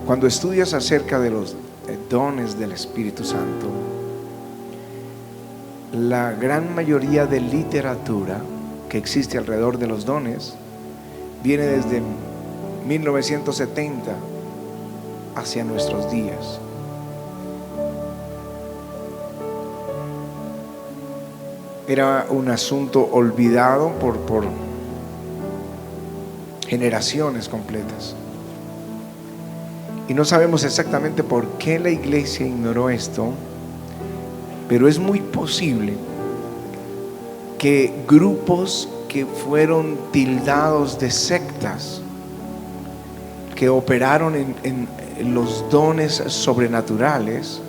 Cuando estudias acerca de los dones del Espíritu Santo, la gran mayoría de literatura que existe alrededor de los dones viene desde 1970 hacia nuestros días. Era un asunto olvidado por generaciones completas. Y no sabemos exactamente por qué la iglesia ignoró esto, pero es muy posible que grupos que fueron tildados de sectas, que operaron en los dones sobrenaturales,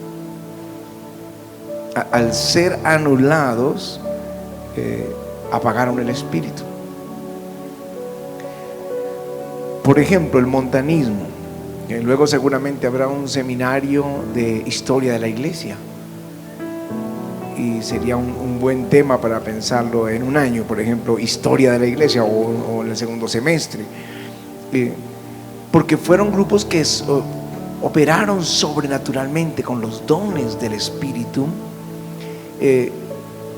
al ser anulados, apagaron el espíritu. Por ejemplo, el montanismo. Luego seguramente habrá un seminario de historia de la iglesia y sería un buen tema para pensarlo en un año, por ejemplo, historia de la iglesia o en el segundo semestre, porque fueron grupos que operaron sobrenaturalmente con los dones del espíritu,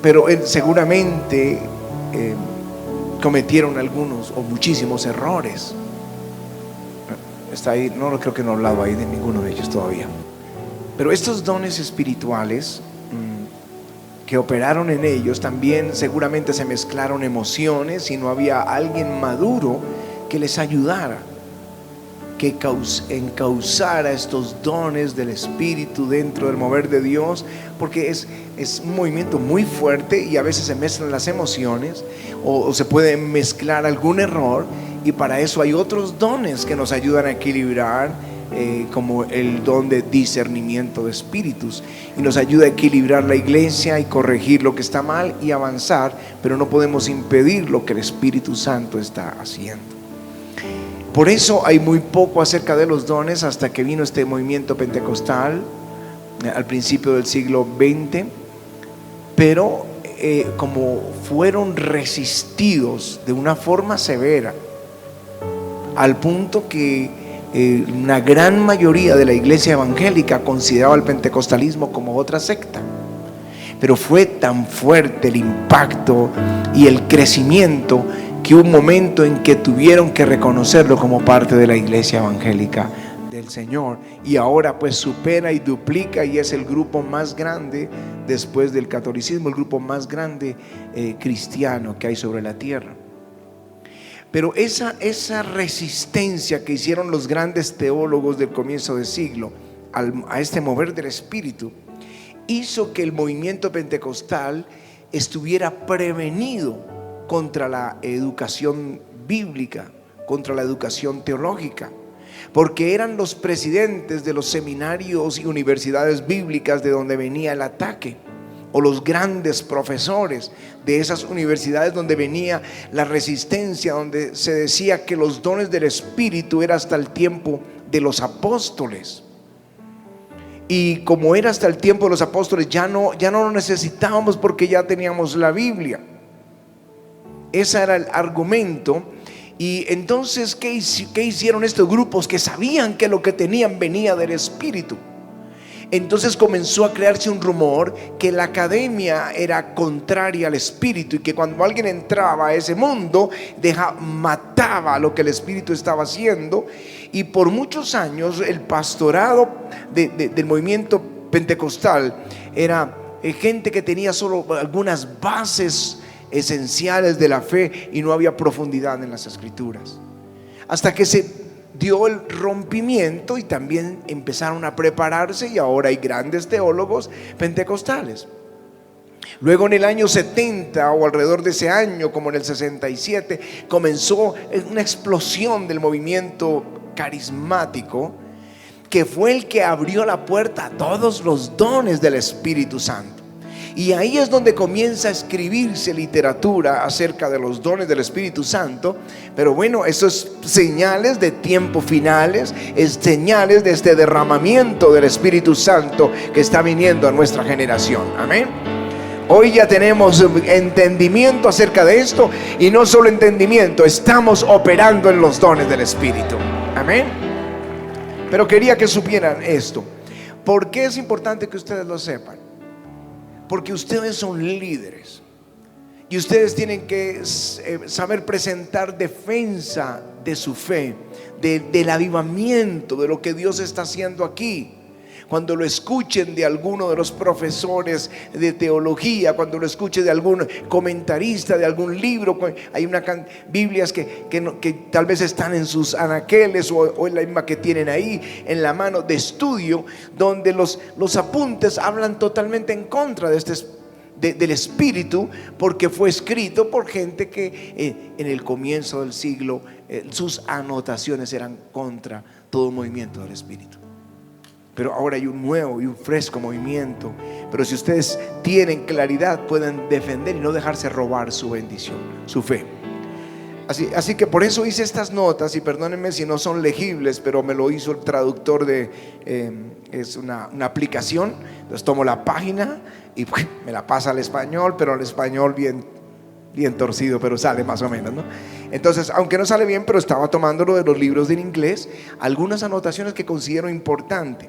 pero seguramente cometieron algunos o muchísimos errores. Está ahí, no creo que no he hablado ahí de ninguno de ellos todavía. Pero estos dones espirituales que operaron en ellos, también seguramente se mezclaron emociones y no había alguien maduro que les ayudara, que encauzara estos dones del Espíritu dentro del mover de Dios, porque es un movimiento muy fuerte y a veces se mezclan las emociones o se puede mezclar algún error. Y para eso hay otros dones que nos ayudan a equilibrar, como el don de discernimiento de espíritus, y nos ayuda a equilibrar la iglesia y corregir lo que está mal y avanzar, pero no podemos impedir lo que el Espíritu Santo está haciendo. Por eso hay muy poco acerca de los dones hasta que vino este movimiento pentecostal al principio del siglo XX, pero como fueron resistidos de una forma severa, al punto que una gran mayoría de la iglesia evangélica consideraba el pentecostalismo como otra secta. Pero fue tan fuerte el impacto y el crecimiento que hubo un momento en que tuvieron que reconocerlo como parte de la iglesia evangélica del Señor, y ahora pues supera y duplica y es el grupo más grande después del catolicismo, el grupo más grande cristiano que hay sobre la tierra. Pero esa resistencia que hicieron los grandes teólogos del comienzo del siglo a este mover del Espíritu hizo que el movimiento pentecostal estuviera prevenido contra la educación bíblica, contra la educación teológica, porque eran los presidentes de los seminarios y universidades bíblicas de donde venía el ataque, o los grandes profesores de esas universidades donde venía la resistencia, donde se decía que los dones del Espíritu era hasta el tiempo de los apóstoles. Y como era hasta el tiempo de los apóstoles, ya no lo necesitábamos porque ya teníamos la Biblia. Ese era el argumento. Y entonces, ¿qué hicieron estos grupos que sabían que lo que tenían venía del Espíritu? Entonces comenzó a crearse un rumor que la academia era contraria al Espíritu y que cuando alguien entraba a ese mundo mataba lo que el Espíritu estaba haciendo. Y por muchos años el pastorado del movimiento pentecostal era gente que tenía solo algunas bases esenciales de la fe y no había profundidad en las Escrituras, hasta que se dio el rompimiento y también empezaron a prepararse, y ahora hay grandes teólogos pentecostales. Luego en el año 70 o alrededor de ese año, como en el 67, comenzó una explosión del movimiento carismático, que fue el que abrió la puerta a todos los dones del Espíritu Santo. Y ahí es donde comienza a escribirse literatura acerca de los dones del Espíritu Santo. Pero bueno, eso es señales de tiempos finales, es señales de este derramamiento del Espíritu Santo que está viniendo a nuestra generación. Amén. Hoy ya tenemos entendimiento acerca de esto, y no solo entendimiento, estamos operando en los dones del Espíritu. Amén. Pero quería que supieran esto. ¿Por qué es importante que ustedes lo sepan? Porque ustedes son líderes y ustedes tienen que saber presentar defensa de su fe, del avivamiento, de lo que Dios está haciendo aquí. Cuando lo escuchen de alguno de los profesores de teología, cuando lo escuchen de algún comentarista de algún libro, hay Biblias que tal vez están en sus anaqueles o en la misma que tienen ahí en la mano de estudio, donde los apuntes hablan totalmente en contra del Espíritu, porque fue escrito por gente que en el comienzo del siglo sus anotaciones eran contra todo movimiento del Espíritu. Pero ahora hay un nuevo y un fresco movimiento. Pero si ustedes tienen claridad, pueden defender y no dejarse robar su bendición, su fe. Así que por eso hice estas notas, y perdónenme si no son legibles, pero me lo hizo el traductor es una aplicación. Entonces tomo la página y me la pasa al español, pero al español bien torcido, pero sale más o menos, ¿no? Entonces, aunque no sale bien, pero estaba tomándolo de los libros en inglés, algunas anotaciones que considero importantes.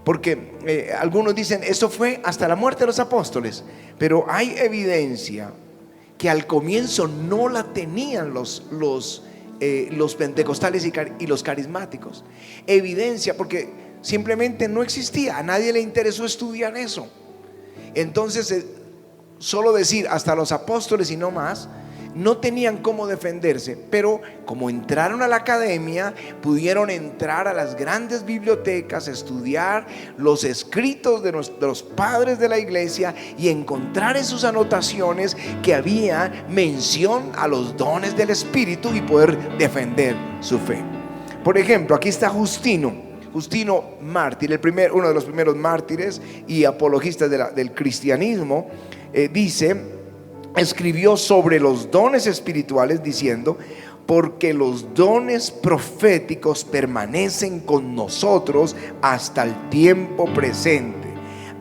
Porque algunos dicen, eso fue hasta la muerte de los apóstoles, pero hay evidencia que al comienzo no la tenían los pentecostales y los carismáticos. Evidencia porque simplemente no existía, a nadie le interesó estudiar eso. Entonces solo decir hasta los apóstoles y no más, no tenían cómo defenderse. Pero como entraron a la academia, pudieron entrar a las grandes bibliotecas, estudiar los escritos de los padres de la iglesia y encontrar en sus anotaciones que había mención a los dones del Espíritu y poder defender su fe. Por ejemplo, aquí está Justino mártir, uno de los primeros mártires y apologistas del cristianismo. Escribió sobre los dones espirituales diciendo: porque los dones proféticos permanecen con nosotros hasta el tiempo presente.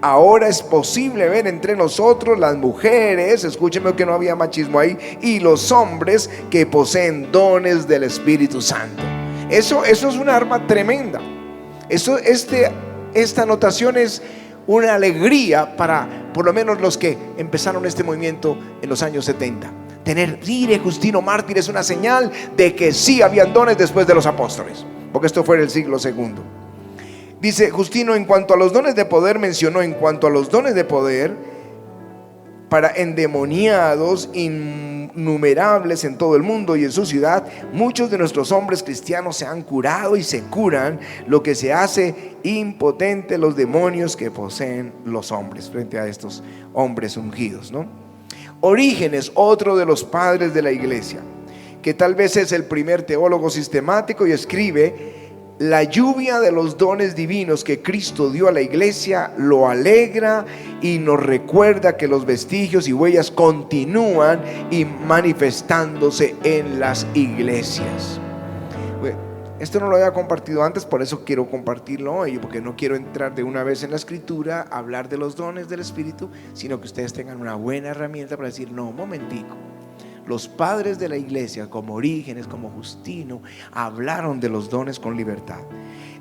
Ahora es posible ver entre nosotros las mujeres, escúcheme que no había machismo ahí, y los hombres que poseen dones del Espíritu Santo. Eso es un arma tremenda. Esta anotación es una alegría para por lo menos los que empezaron este movimiento en los años 70. Mire, Justino mártir es una señal de que sí habían dones después de los apóstoles, porque esto fue en el siglo II. Dice Justino, en cuanto a los dones de poder, mencionó en cuanto a los dones de poder para endemoniados innumerables en todo el mundo y en su ciudad, muchos de nuestros hombres cristianos se han curado y se curan, lo que se hace impotente los demonios que poseen los hombres frente a estos hombres ungidos, ¿no? Orígenes, otro de los padres de la iglesia, que tal vez es el primer teólogo sistemático, y escribe: la lluvia de los dones divinos que Cristo dio a la iglesia lo alegra y nos recuerda que los vestigios y huellas continúan y manifestándose en las iglesias. Bueno, esto no lo había compartido antes, por eso quiero compartirlo hoy, porque no quiero entrar de una vez en la escritura a hablar de los dones del Espíritu, sino que ustedes tengan una buena herramienta para decir: no, un momentico. Los padres de la iglesia, como Orígenes, como Justino, hablaron de los dones con libertad.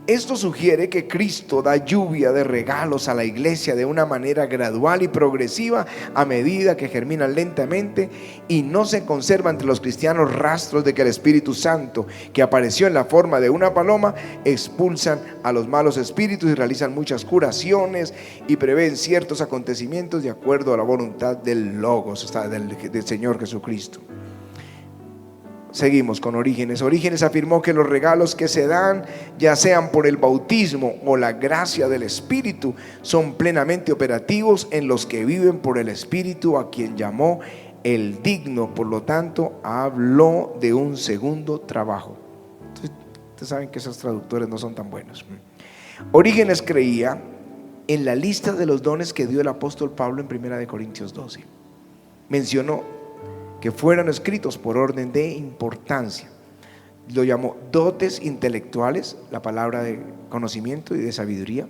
Esto sugiere que Cristo da lluvia de regalos a la iglesia de una manera gradual y progresiva, a medida que germinan lentamente, y no se conserva entre los cristianos rastros de que el Espíritu Santo, que apareció en la forma de una paloma, expulsan a los malos espíritus y realizan muchas curaciones y prevén ciertos acontecimientos de acuerdo a la voluntad del Logos, del Señor Jesucristo. Seguimos con Orígenes. Orígenes afirmó que los regalos que se dan, ya sean por el bautismo o la gracia del Espíritu, son plenamente operativos en los que viven por el Espíritu, a quien llamó el digno. Por lo tanto, habló de un segundo trabajo. Ustedes saben que esos traductores no son tan buenos. Orígenes creía en la lista de los dones que dio el apóstol Pablo en 1 Corintios 12. Mencionó que fueron escritos por orden de importancia. Lo llamó dotes intelectuales, la palabra de conocimiento y de sabiduría.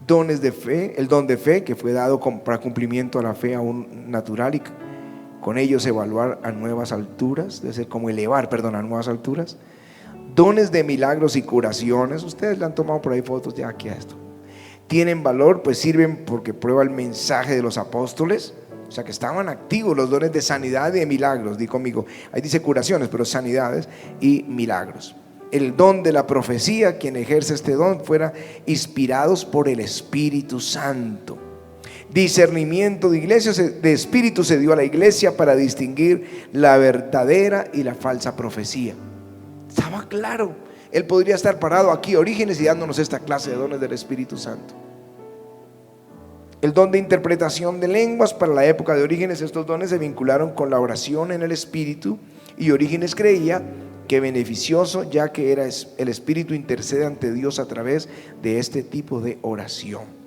Dones de fe, el don de fe que fue dado para cumplimiento a la fe aún natural, y con ellos evaluar a nuevas alturas, a nuevas alturas. dones de milagros y curaciones. Ustedes le han tomado por ahí fotos ya aquí a esto. Tienen valor, pues sirven porque prueba el mensaje de los apóstoles. O sea que estaban activos los dones de sanidad y de milagros. Di conmigo, ahí dice curaciones, pero sanidades y milagros. El don de la profecía, quien ejerce este don fuera inspirados por el Espíritu Santo. Discernimiento de iglesia, de espíritu se dio a la iglesia para distinguir la verdadera y la falsa profecía. Estaba claro. Él podría estar parado aquí, Orígenes, y dándonos esta clase de dones del Espíritu Santo. El don de interpretación de lenguas, para la época de Orígenes estos dones se vincularon con la oración en el Espíritu, y Orígenes creía que beneficioso, ya que era el Espíritu intercede ante Dios a través de este tipo de oración.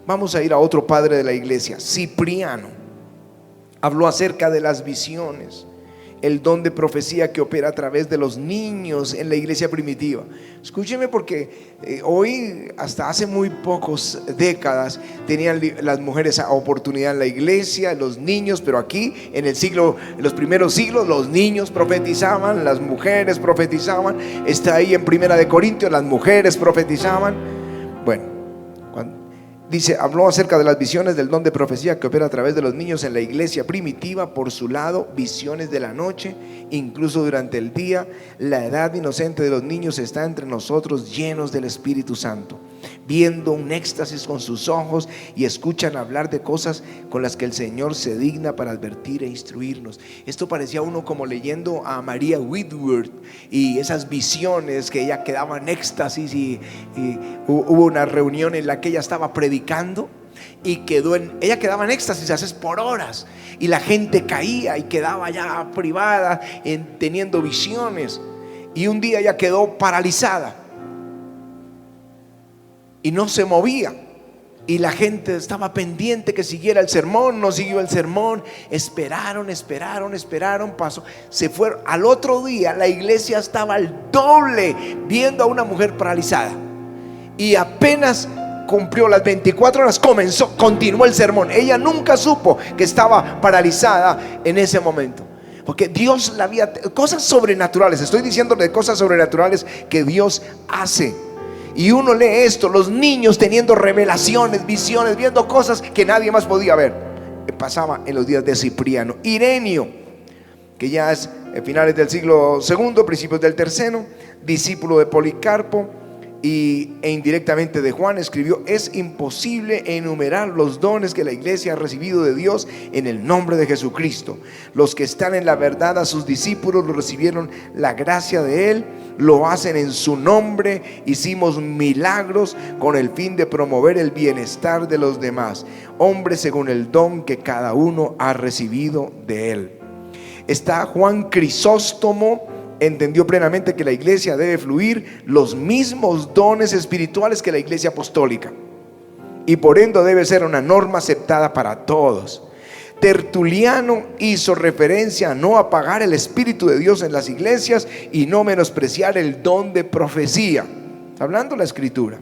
Vamos a ir a otro padre de la iglesia, Cipriano. Habló acerca de las visiones, el don de profecía que opera a través de los niños en la iglesia primitiva. Escúcheme, porque hoy, hasta hace muy pocas décadas, tenían las mujeres oportunidad en la iglesia, los niños, pero aquí en los primeros siglos, los niños profetizaban, las mujeres profetizaban. Está ahí en Primera de Corintios, las mujeres profetizaban. Bueno, dice, habló acerca de las visiones del don de profecía que opera a través de los niños en la iglesia primitiva. Por su lado, visiones de la noche, incluso durante el día. La edad inocente de los niños está entre nosotros, llenos del Espíritu Santo, viendo un éxtasis con sus ojos, y escuchan hablar de cosas con las que el Señor se digna para advertir e instruirnos. Esto parecía uno como leyendo a María Whitworth y esas visiones que ella quedaba en éxtasis, y hubo una reunión en la que ella estaba predicando y ella quedaba en éxtasis a veces por horas, y la gente caía y quedaba ya privada teniendo visiones, y un día ella quedó paralizada y no se movía, y la gente estaba pendiente que siguiera el sermón. No siguió el sermón. Esperaron, pasó, se fueron. Al otro día la iglesia estaba al doble viendo a una mujer paralizada, y apenas cumplió las 24 horas continuó el sermón. Ella nunca supo que estaba paralizada en ese momento, porque Dios la había, cosas sobrenaturales. Estoy diciéndole de cosas sobrenaturales que Dios hace. Y uno lee esto, los niños teniendo revelaciones, visiones, viendo cosas que nadie más podía ver. Pasaba en los días de Cipriano. Ireneo, que ya es finales del siglo II, principios del tercero, discípulo de Policarpo e indirectamente de Juan, escribió: es imposible enumerar los dones que la iglesia ha recibido de Dios en el nombre de Jesucristo. Los que están en la verdad, a sus discípulos lo recibieron la gracia de Él, lo hacen en su nombre. Hicimos milagros con el fin de promover el bienestar de los demás, hombres según el don que cada uno ha recibido de Él. Está Juan Crisóstomo. Entendió plenamente que la iglesia debe fluir los mismos dones espirituales que la iglesia apostólica, y por ende debe ser una norma aceptada para todos. Tertuliano hizo referencia a no apagar el Espíritu de Dios en las iglesias y no menospreciar el don de profecía. Está hablando la Escritura.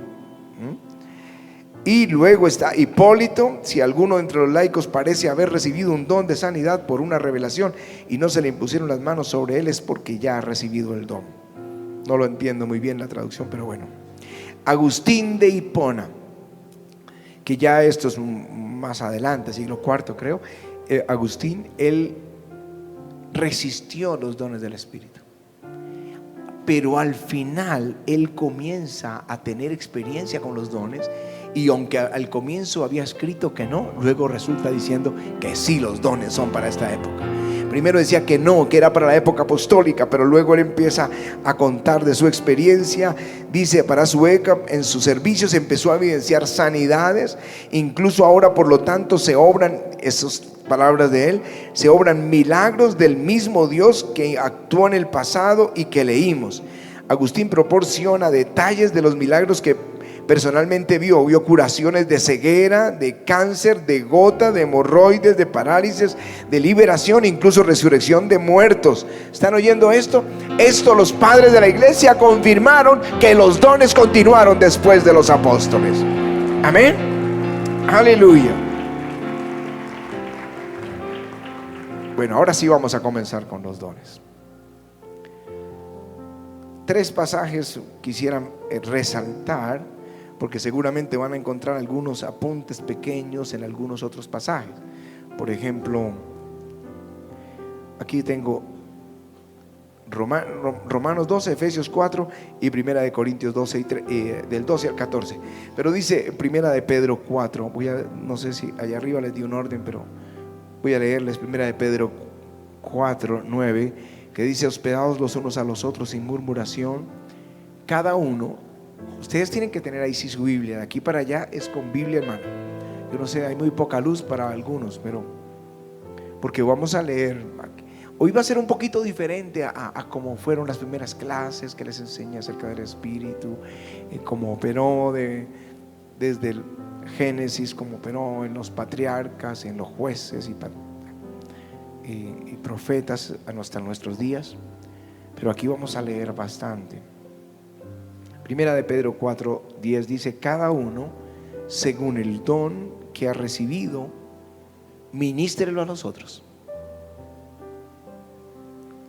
Y luego está Hipólito: si alguno entre los laicos parece haber recibido un don de sanidad por una revelación y no se le impusieron las manos sobre él, es porque ya ha recibido el don. No lo entiendo muy bien la traducción, pero bueno. Agustín de Hipona, que ya esto es más adelante, siglo IV creo. Agustín, él resistió los dones del Espíritu, pero al final él comienza a tener experiencia con los dones. Y aunque al comienzo había escrito que no, luego resulta diciendo que sí, los dones son para esta época. Primero decía que no, que era para la época apostólica, pero luego él empieza a contar de su experiencia. Dice, para su época, en sus servicios empezó a evidenciar sanidades. Incluso ahora, por lo tanto, se obran, esas palabras de él, se obran milagros del mismo Dios que actuó en el pasado y que leímos. Agustín proporciona detalles de los milagros que personalmente vio curaciones de ceguera, de cáncer, de gota, de hemorroides, de parálisis, de liberación, incluso resurrección de muertos. ¿Están oyendo esto? Esto los padres de la iglesia confirmaron que los dones continuaron después de los apóstoles. Amén. Aleluya. Bueno, ahora sí vamos a comenzar con los dones. 3 pasajes quisiera resaltar, porque seguramente van a encontrar algunos apuntes pequeños en algunos otros pasajes. Por ejemplo, aquí tengo Romanos 12, Efesios 4 y Primera de Corintios 12, del 12 al 14. Pero dice Primera de Pedro 4, no sé si allá arriba les di un orden, pero voy a leerles Primera de Pedro 4, 9, que dice: hospedados los unos a los otros sin murmuración, cada uno. Ustedes tienen que tener ahí sí su Biblia, de aquí para allá es con Biblia, hermano. Yo no sé, hay muy poca luz para algunos, pero porque vamos a leer. Hoy va a ser un poquito diferente a como fueron las primeras clases que les enseñé acerca del Espíritu, cómo operó desde el Génesis, cómo operó en los patriarcas, en los jueces y profetas hasta nuestros días. Pero aquí vamos a leer bastante. Primera de Pedro 4:10 dice: cada uno según el don que ha recibido, ministrelo a nosotros,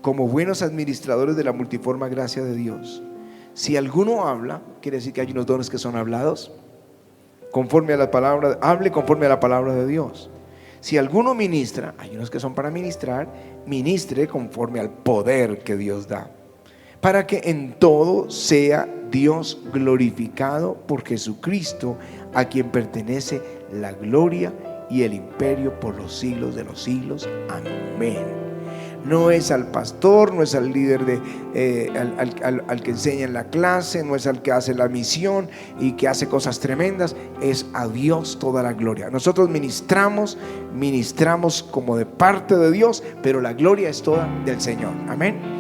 como buenos administradores de la multiforme gracia de Dios. Si alguno habla, quiere decir que hay unos dones que son hablados conforme a la palabra, hable conforme a la palabra de Dios. Si alguno ministra, hay unos que son para ministrar, ministre conforme al poder que Dios da, para que en todo sea Dios glorificado por Jesucristo, a quien pertenece la gloria y el imperio por los siglos de los siglos. Amén. No es al pastor, no es al líder al que enseña en la clase, no es al que hace la misión y que hace cosas tremendas. Es a Dios toda la gloria. Nosotros ministramos como de parte de Dios, pero la gloria es toda del Señor. Amén.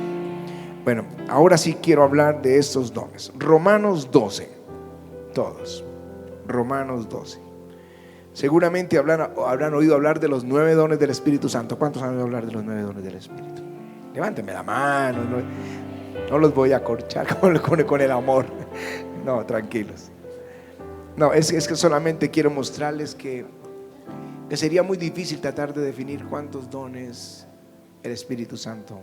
Bueno, ahora sí quiero hablar de estos dones. Romanos 12, todos. Romanos 12. Seguramente habrán oído hablar de los 9 dones del Espíritu Santo. ¿Cuántos han oído hablar de los 9 dones del Espíritu? Levánteme la mano. No los voy a corchar con el amor. No, tranquilos. No, es que solamente quiero mostrarles que sería muy difícil tratar de definir cuántos dones el Espíritu Santo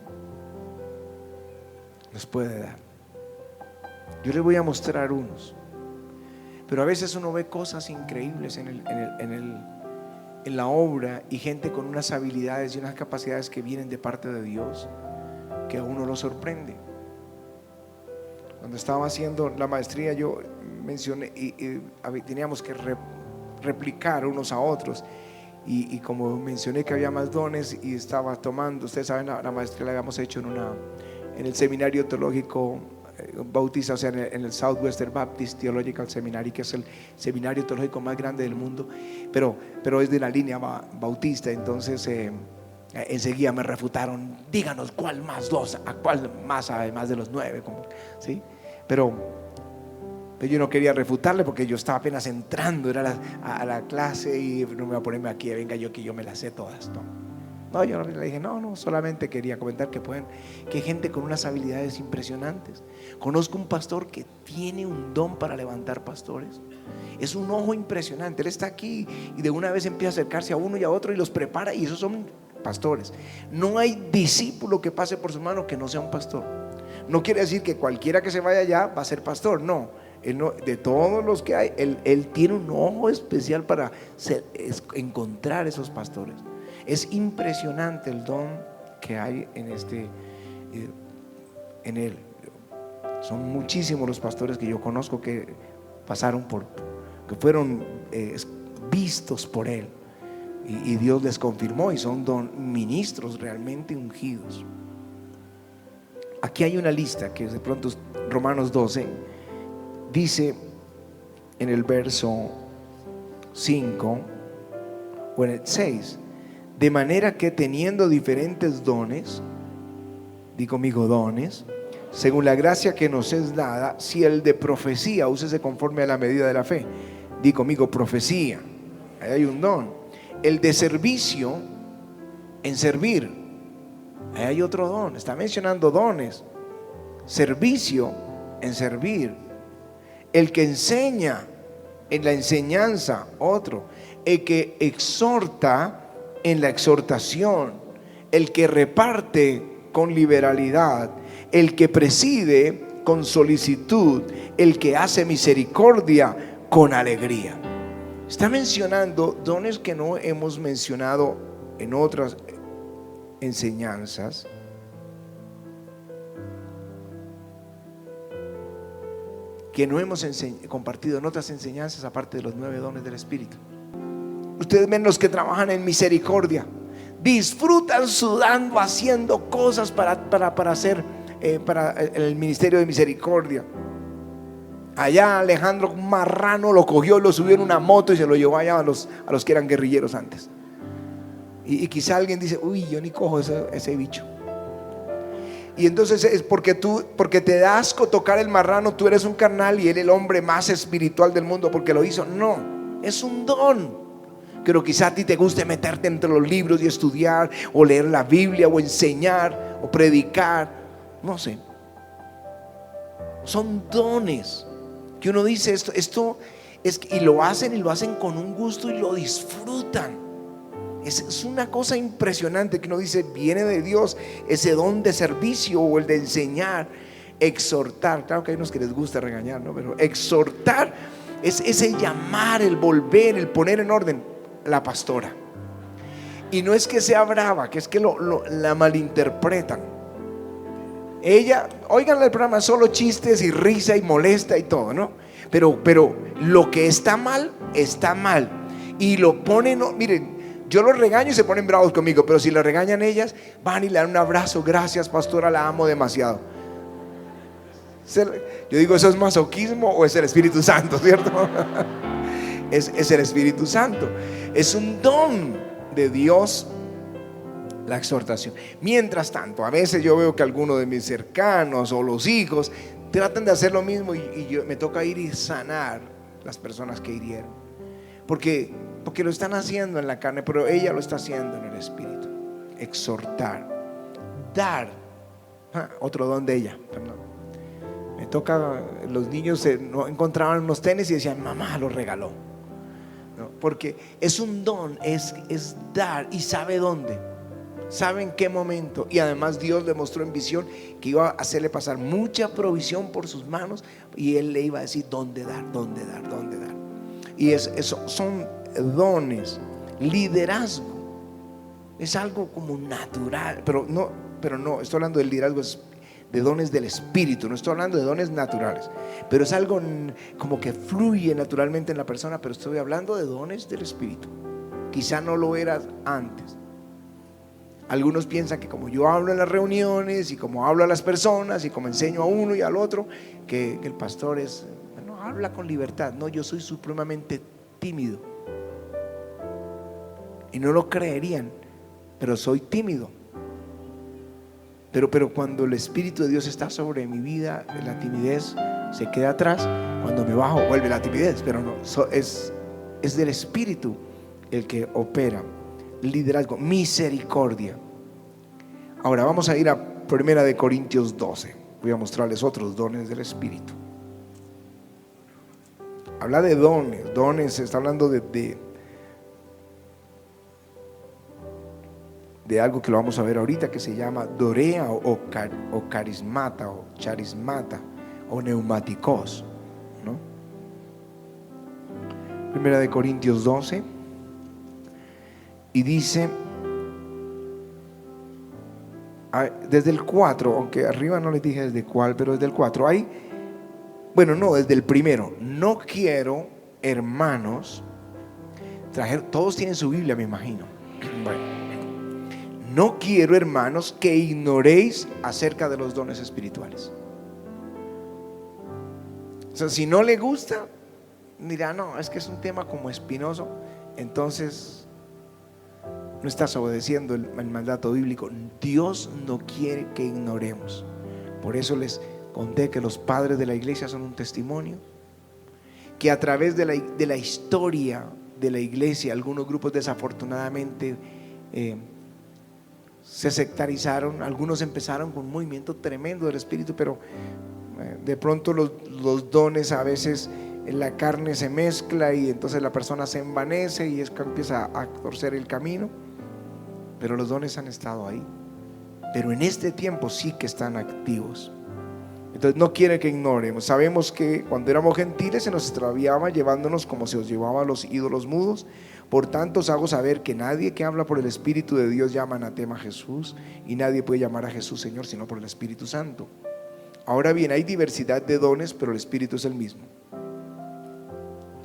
nos puede dar. Yo les voy a mostrar unos. Pero a veces uno ve cosas increíbles en la obra, y gente con unas habilidades y unas capacidades que vienen de parte de Dios, que a uno lo sorprende. Cuando estaba haciendo la maestría, yo mencioné y teníamos que replicar unos a otros, y como mencioné que había más dones y estaba tomando, ustedes saben, la maestría la habíamos hecho en el seminario teológico bautista, o sea, en el Southwestern Baptist Theological Seminary, que es el seminario teológico más grande del mundo, pero es de la línea bautista. Entonces enseguida me refutaron: díganos cuál más dos, a cuál más además de los 9, ¿sí? Pero yo no quería refutarle, porque yo estaba apenas entrando, era a la clase, y no me voy a ponerme aquí, venga yo que yo me las sé todas, no, yo le dije, no, solamente quería comentar que hay gente con unas habilidades impresionantes. Conozco un pastor que tiene un don para levantar pastores. Es un ojo impresionante. Él está aquí y de una vez empieza a acercarse a uno y a otro y los prepara, y esos son pastores. No hay discípulo que pase por su mano que no sea un pastor. No quiere decir que cualquiera que se vaya allá va a ser pastor, no. Él no, de todos los que hay, él tiene un ojo especial para encontrar esos pastores. Es impresionante el don que hay en él. Son muchísimos los pastores que yo conozco que que fueron vistos por él, y Dios les confirmó, y son ministros realmente ungidos. Aquí hay una lista que de pronto Romanos 12 dice en el verso 5 o en el 6: de manera que teniendo diferentes dones, di conmigo dones, según la gracia que nos es dada, si el de profecía, úsese conforme a la medida de la fe. Di conmigo profecía, ahí hay un don. El de servicio, en servir, ahí hay otro don. Está mencionando dones. Servicio, en servir. El que enseña, en la enseñanza, otro. El que exhorta, en la exhortación. El que reparte con liberalidad. El que preside con solicitud, el que hace misericordia con alegría. Está mencionando dones que no hemos mencionado en otras enseñanzas. Que no hemos compartido en otras enseñanzas, aparte de los 9 dones del Espíritu. Ustedes ven los que trabajan en misericordia, disfrutan sudando, haciendo cosas para hacer para el ministerio de misericordia. Allá Alejandro, un marrano, lo cogió, lo subió en una moto y se lo llevó allá a los que eran guerrilleros antes. Y quizá alguien dice: uy, yo ni cojo ese bicho. Y entonces es porque te da asco tocar el marrano, tú eres un carnal y él el hombre más espiritual del mundo porque lo hizo. No, es un don. Pero quizá a ti te guste meterte entre los libros y estudiar, o leer la Biblia, o enseñar, o predicar, no sé. Son dones que uno dice esto es, y lo hacen con un gusto y lo disfrutan. Es una cosa impresionante que uno dice: viene de Dios ese don de servicio o el de enseñar, exhortar. Claro que hay unos que les gusta regañar, ¿no? Pero exhortar es ese llamar, el volver, el poner en orden. La pastora, y no es que sea brava, que es que la malinterpretan. Ella, oigan el programa, solo chistes y risa y molesta y todo, ¿no? Pero lo que está mal, y lo ponen, no, miren, yo los regaño y se ponen bravos conmigo, pero si lo regañan ellas, van y le dan un abrazo: gracias pastora, la amo demasiado. Yo digo: ¿eso es masoquismo o es el Espíritu Santo, cierto? Es el Espíritu Santo. Es un don de Dios la exhortación. Mientras tanto, a veces yo veo que algunos de mis cercanos o los hijos tratan de hacer lo mismo, y me toca ir y sanar las personas que hirieron, porque lo están haciendo en la carne, pero ella lo está haciendo en el Espíritu. Exhortar, dar. Otro don de ella, perdón. Me toca, los niños no encontraban unos tenis y decían: mamá los regaló. No, porque es un don, es dar, y sabe dónde, sabe en qué momento. Y además Dios le mostró en visión que iba a hacerle pasar mucha provisión por sus manos, y él le iba a decir dónde dar, dónde dar, dónde dar. Y eso son dones. Liderazgo es algo como natural, pero no estoy hablando del liderazgo de dones del Espíritu, no estoy hablando de dones naturales, pero es algo como que fluye naturalmente en la persona. Pero estoy hablando de dones del Espíritu. Quizá no lo eras antes. Algunos piensan que como yo hablo en las reuniones, y como hablo a las personas, y como enseño a uno y al otro, que el pastor habla con libertad. No, yo soy supremamente tímido, y no lo creerían, pero soy tímido. Pero cuando el Espíritu de Dios está sobre mi vida, la timidez se queda atrás. Cuando me bajo, vuelve la timidez. Pero no, es del Espíritu el que opera. Liderazgo, misericordia. Ahora vamos a ir a 1 Corintios 12. Voy a mostrarles otros dones del Espíritu. Habla de dones, está hablando de algo que lo vamos a ver ahorita, que se llama dorea o carismata o charismata o neumáticos, ¿no? 1 Corintios 12, y dice desde el 4, aunque arriba no les dije desde cuál, pero desde el 4 hay, desde el primero: no quiero, hermanos, todos tienen su Biblia, me imagino. Bueno, no quiero, hermanos, que ignoréis acerca de los dones espirituales. O sea, si no le gusta, dirá: no, es que es un tema como espinoso. Entonces no estás obedeciendo el mandato bíblico. Dios no quiere que ignoremos. Por eso les conté que los padres de la iglesia son un testimonio, que a través de la historia de la iglesia, algunos grupos desafortunadamente se sectarizaron. Algunos empezaron con un movimiento tremendo del Espíritu, pero de pronto los dones, a veces en la carne se mezcla, y entonces la persona se envanece y es que empieza a torcer el camino. Pero los dones han estado ahí, pero en este tiempo sí que están activos. Entonces no quiere que ignoremos. Sabemos que cuando éramos gentiles se nos extraviaba llevándonos como se os llevaba a los ídolos mudos. Por tanto os hago saber que nadie que habla por el Espíritu de Dios llama anatema a Jesús, y nadie puede llamar a Jesús Señor sino por el Espíritu Santo. Ahora bien, hay diversidad de dones, pero el Espíritu es el mismo.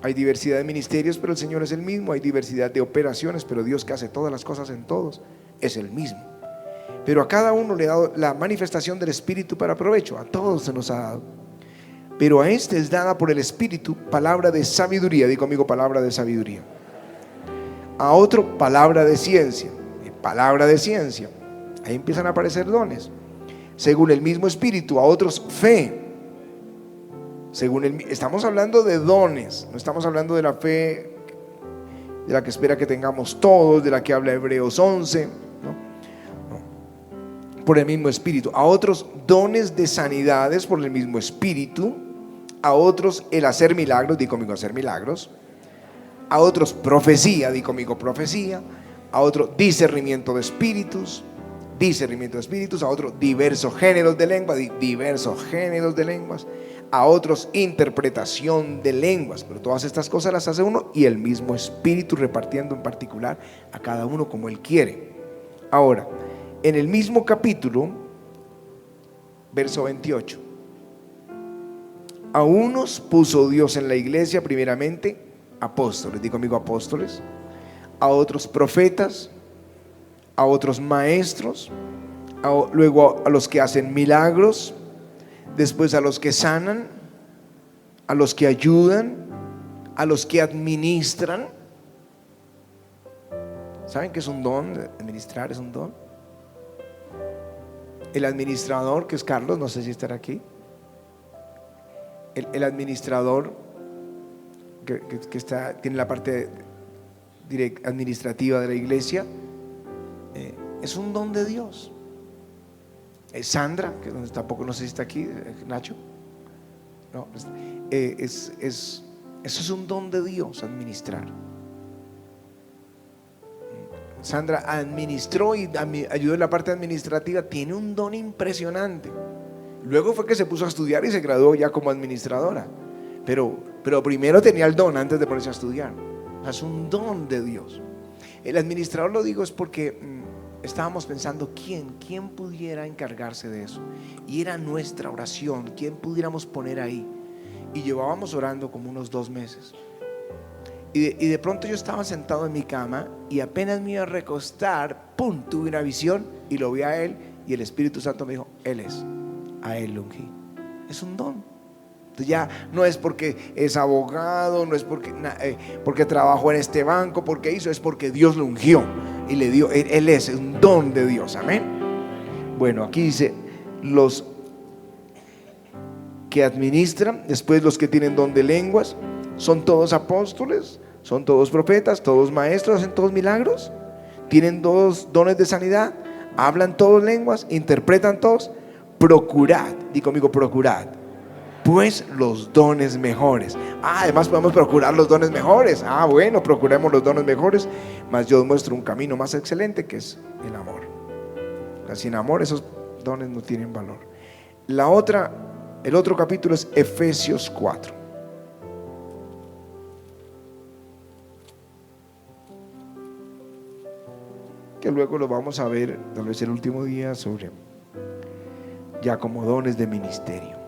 Hay diversidad de ministerios, pero el Señor es el mismo. Hay diversidad de operaciones, pero Dios, que hace todas las cosas en todos, es el mismo. Pero a cada uno le ha dado la manifestación del Espíritu para provecho. A todos se nos ha dado. Pero a este es dada por el Espíritu palabra de sabiduría. Diga conmigo, palabra de sabiduría. A otro, palabra de ciencia. Palabra de ciencia. Ahí empiezan a aparecer dones. Según el mismo Espíritu. A otros, fe. Estamos hablando de dones. No estamos hablando de la fe de la que espera que tengamos todos, de la que habla Hebreos 11, ¿no? Por el mismo Espíritu. A otros, dones de sanidades por el mismo Espíritu. A otros, el hacer milagros. Di conmigo, hacer milagros. A otros, profecía. Di conmigo, profecía. A otros, discernimiento de espíritus. Discernimiento de espíritus. A otros, diversos géneros de lenguas. Diversos géneros de lenguas. A otros, interpretación de lenguas. Pero todas estas cosas las hace uno y el mismo Espíritu, repartiendo en particular a cada uno como Él quiere. Ahora, en el mismo capítulo, verso 28, a unos puso Dios en la iglesia primeramente apóstoles. Digo conmigo, apóstoles. A otros, profetas. A otros, maestros. Luego a los que hacen milagros. Después a los que sanan. A los que ayudan. A los que administran. ¿Saben qué es un don? Administrar es un don. El administrador, que es Carlos, no sé si estará aquí. El administrador que tiene la parte administrativa de la iglesia, es un don de Dios. Sandra, que tampoco, no sé si está aquí, Nacho. No, eso es un don de Dios, administrar. Sandra administró y ayudó en la parte administrativa. Tiene un don impresionante. Luego fue que se puso a estudiar y se graduó ya como administradora. Pero primero tenía el don antes de ponerse a estudiar. O sea, es un don de Dios. El administrador, lo digo, es porque estábamos pensando quién pudiera encargarse de eso. Y era nuestra oración, quién pudiéramos poner ahí. Y llevábamos orando como unos 2 meses. Y de pronto yo estaba sentado en mi cama y apenas me iba a recostar, ¡pum!, tuve una visión y lo vi a él, y el Espíritu Santo me dijo, Él es, a él lo ungí. Es un don. Entonces ya no es porque es abogado, no es porque trabajó en este banco, porque hizo, es porque Dios lo ungió y le dio. Él es un don de Dios, amén. Bueno, aquí dice los que administran, después los que tienen don de lenguas. ¿Son todos apóstoles? ¿Son todos profetas? ¿Todos maestros? ¿Hacen todos milagros? ¿Tienen todos dones de sanidad? ¿Hablan todos lenguas? ¿Interpretan todos? Procurad, di conmigo, procurad pues los dones mejores. Además podemos procurar los dones mejores. Bueno, procuremos los dones mejores. Mas yo os muestro un camino más excelente, que es el amor. Sin amor esos dones no tienen valor. El otro capítulo es Efesios 4. Que luego lo vamos a ver, tal vez el último día, sobre ya como dones de ministerio.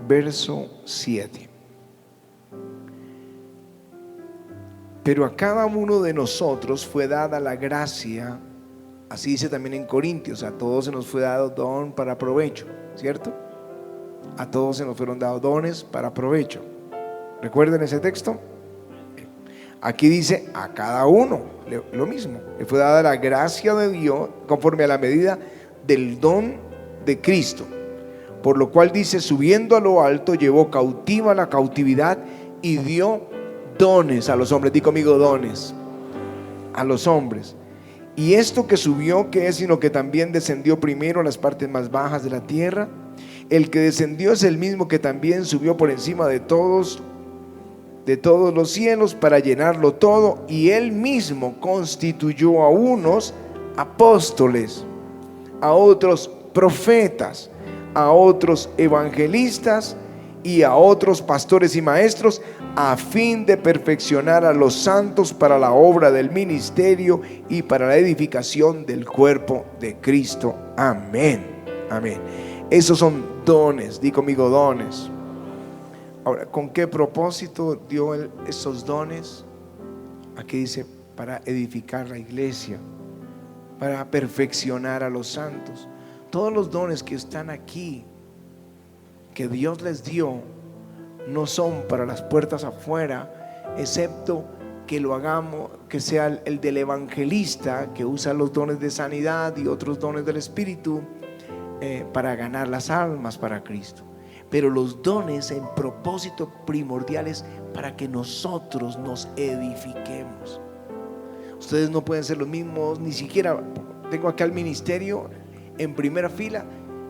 Verso 7. Pero a cada uno de nosotros fue dada la gracia, así dice también en Corintios, a todos se nos fue dado don para provecho, ¿cierto? A todos se nos fueron dados dones para provecho. ¿Recuerden ese texto? Aquí dice a cada uno lo mismo. Le fue dada la gracia de Dios conforme a la medida del don de Cristo. Por lo cual dice, subiendo a lo alto, llevó cautiva la cautividad y dio dones a los hombres. Di conmigo, dones a los hombres. Y esto que subió, ¿qué es? Sino que también descendió primero a las partes más bajas de la tierra. El que descendió es el mismo que también subió por encima de todos de todos los cielos para llenarlo todo, y él mismo constituyó a unos apóstoles, a otros profetas, a otros evangelistas y a otros pastores y maestros, a fin de perfeccionar a los santos para la obra del ministerio y para la edificación del cuerpo de Cristo. Amén. Amén. Esos son dones. Di conmigo, dones. Ahora, ¿con qué propósito dio él esos dones? Aquí dice, para edificar la iglesia, para perfeccionar a los santos. Todos los dones que están aquí, que Dios les dio, no son para las puertas afuera, excepto que lo hagamos, que sea el del evangelista, que usa los dones de sanidad y otros dones del Espíritu para ganar las almas para Cristo. Pero los dones en propósito primordial es para que nosotros nos edifiquemos. Ustedes no pueden ser los mismos, ni siquiera tengo acá el ministerio en primera fila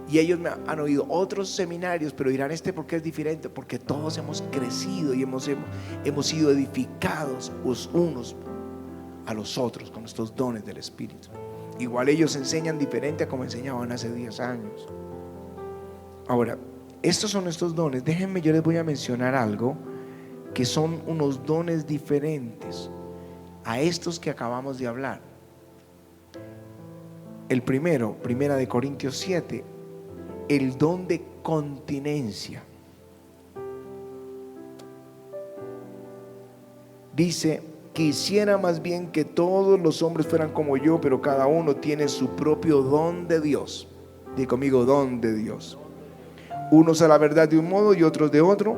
y ellos me han oído otros seminarios, pero dirán porque es diferente, porque todos hemos crecido y hemos sido edificados los unos a los otros con estos dones del Espíritu. Igual ellos enseñan diferente a como enseñaban hace 10 años. Ahora, estos son estos dones. Déjenme, yo les voy a mencionar algo que son unos dones diferentes a estos que acabamos de hablar. El primero, primera de Corintios 7, el don de continencia. Dice: quisiera más bien que todos los hombres fueran como yo, pero cada uno tiene su propio don de Dios. Diga conmigo, don de Dios. Unos a la verdad de un modo y otros de otro.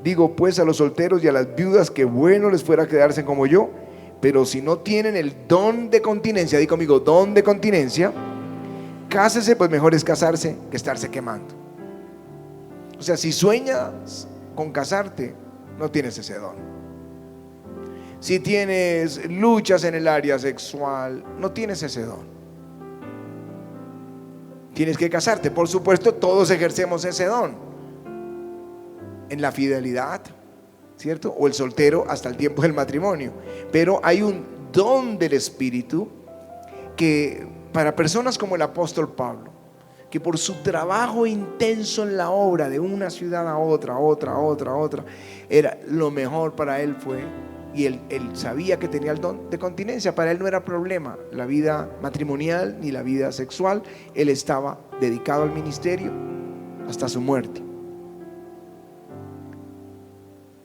Digo pues a los solteros y a las viudas que bueno les fuera quedarse como yo. Pero si no tienen el don de continencia, di conmigo, don de continencia, cásese, pues mejor es casarse que estarse quemando. O sea, si sueñas con casarte, no tienes ese don. Si tienes luchas en el área sexual, no tienes ese don. Tienes que casarte. Por supuesto, todos ejercemos ese don en la fidelidad, ¿cierto? O el soltero hasta el tiempo del matrimonio. Pero hay un don del Espíritu que para personas como el apóstol Pablo, que por su trabajo intenso en la obra de una ciudad a otra, era lo mejor para él fue, y él sabía que tenía el don de continencia. Para él no era problema la vida matrimonial ni la vida sexual. Él estaba dedicado al ministerio hasta su muerte.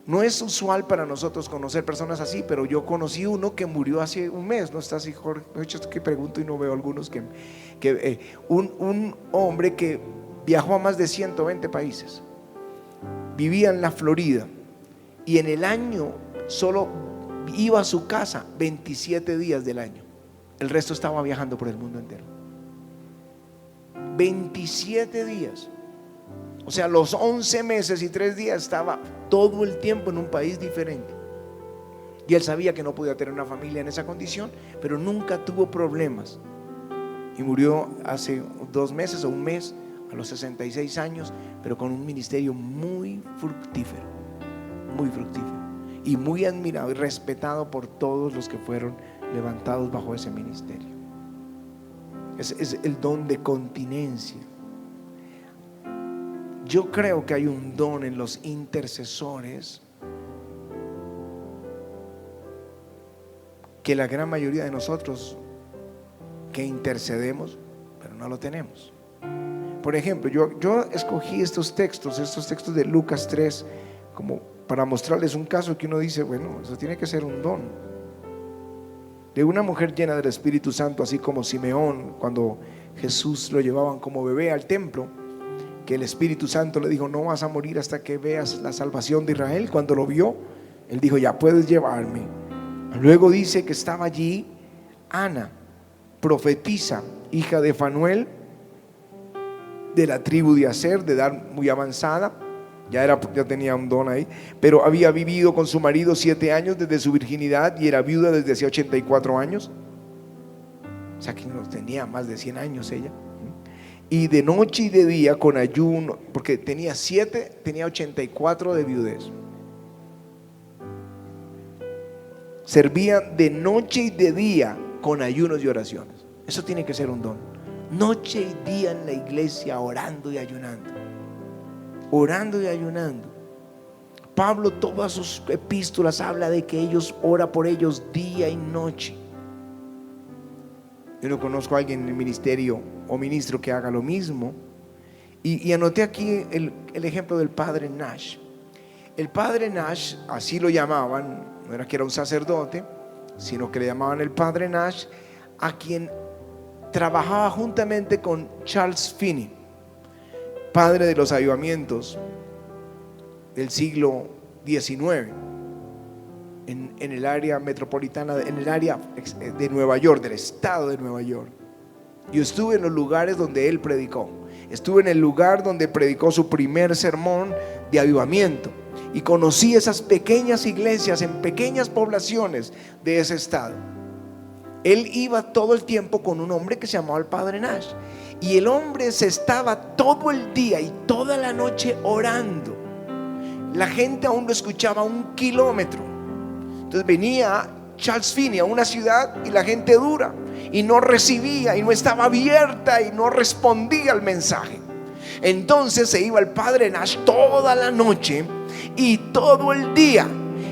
No es usual para nosotros conocer personas así, pero yo conocí uno que murió hace un mes. ¿No está así, Jorge? De hecho, es que pregunto y no veo algunos un hombre que viajó a más de 120 países, vivía en la Florida y en el año solo iba a su casa 27 días del año. El resto estaba viajando por el mundo entero. 27 días. O sea, los 11 meses y 3 días estaba todo el tiempo en un país diferente. Y él sabía que no podía tener una familia en esa condición, pero nunca tuvo problemas. Y murió hace 2 meses o un mes, a los 66 años, pero con un ministerio muy fructífero, y muy admirado y respetado por todos los que fueron levantados bajo ese ministerio. Es el don de continencia. Yo creo que hay un don en los intercesores que la gran mayoría de nosotros que intercedemos, pero no lo tenemos. Por ejemplo, yo escogí estos textos de Lucas 3 como para mostrarles un caso que uno dice, bueno, eso tiene que ser un don de una mujer llena del Espíritu Santo, así como Simeón, cuando Jesús lo llevaban como bebé al templo, que el Espíritu Santo le dijo: no vas a morir hasta que veas la salvación de Israel. Cuando lo vio, él dijo: ya puedes llevarme. Luego dice que estaba allí Ana, profetisa, hija de Fanuel, de la tribu de Aser, de edad muy avanzada, ya tenía un don ahí, pero había vivido con su marido 7 años desde su virginidad y era viuda desde hacía 84 años. O sea que no tenía más de 100 años ella. Y de noche y de día con ayuno, porque tenía 84 de viudez. servía de noche y de día con ayunos y oraciones. Eso tiene que ser un don. Noche y día en la iglesia orando y ayunando. Orando y ayunando. Pablo, todas sus epístolas habla de que ellos ora por ellos día y noche. Yo no conozco a alguien en el ministerio o ministro que haga lo mismo. Y anoté aquí el ejemplo del padre Nash. El padre Nash, así lo llamaban, no era que era un sacerdote, sino que le llamaban el padre Nash, a quien trabajaba juntamente con Charles Finney, padre de los avivamientos del siglo XIX, en el área metropolitana, en el área de Nueva York, del estado de Nueva York. Yo estuve en los lugares donde él predicó. Estuve en el lugar donde predicó su primer sermón de avivamiento y conocí esas pequeñas iglesias en pequeñas poblaciones de ese estado. Él iba todo el tiempo con un hombre que se llamaba el padre Nash, y el hombre se estaba todo el día y toda la noche orando. La gente aún lo escuchaba a 1 kilómetro. Entonces venía Charles Finney a una ciudad y la gente dura y no recibía y no estaba abierta y no respondía al mensaje. Entonces se iba el padre Nash toda la noche y todo el día.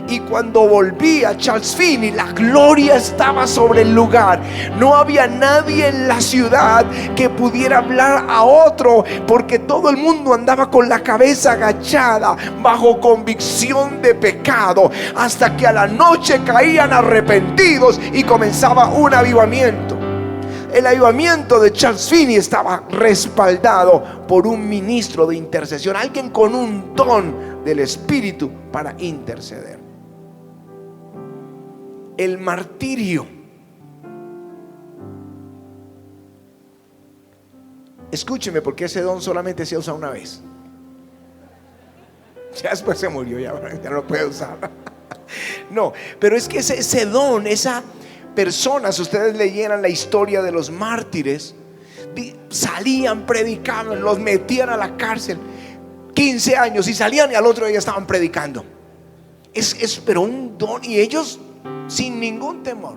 Y cuando volvía Charles Finney, la gloria estaba sobre el lugar. No había nadie en la ciudad que pudiera hablar a otro, porque todo el mundo andaba con la cabeza agachada, bajo convicción de pecado, hasta que a la noche caían arrepentidos y comenzaba un avivamiento. El avivamiento de Charles Finney estaba respaldado por un ministro de intercesión, alguien con un don del Espíritu para interceder. El martirio. Escúcheme, porque ese don solamente se usa una vez. Ya después se murió, ya no lo puede usar. No, pero es que ese don, esa persona, si ustedes leyeran la historia de los mártires, salían, predicaban, los metían a la cárcel 15 años y salían y al otro día estaban predicando. Pero un don, y ellos sin ningún temor,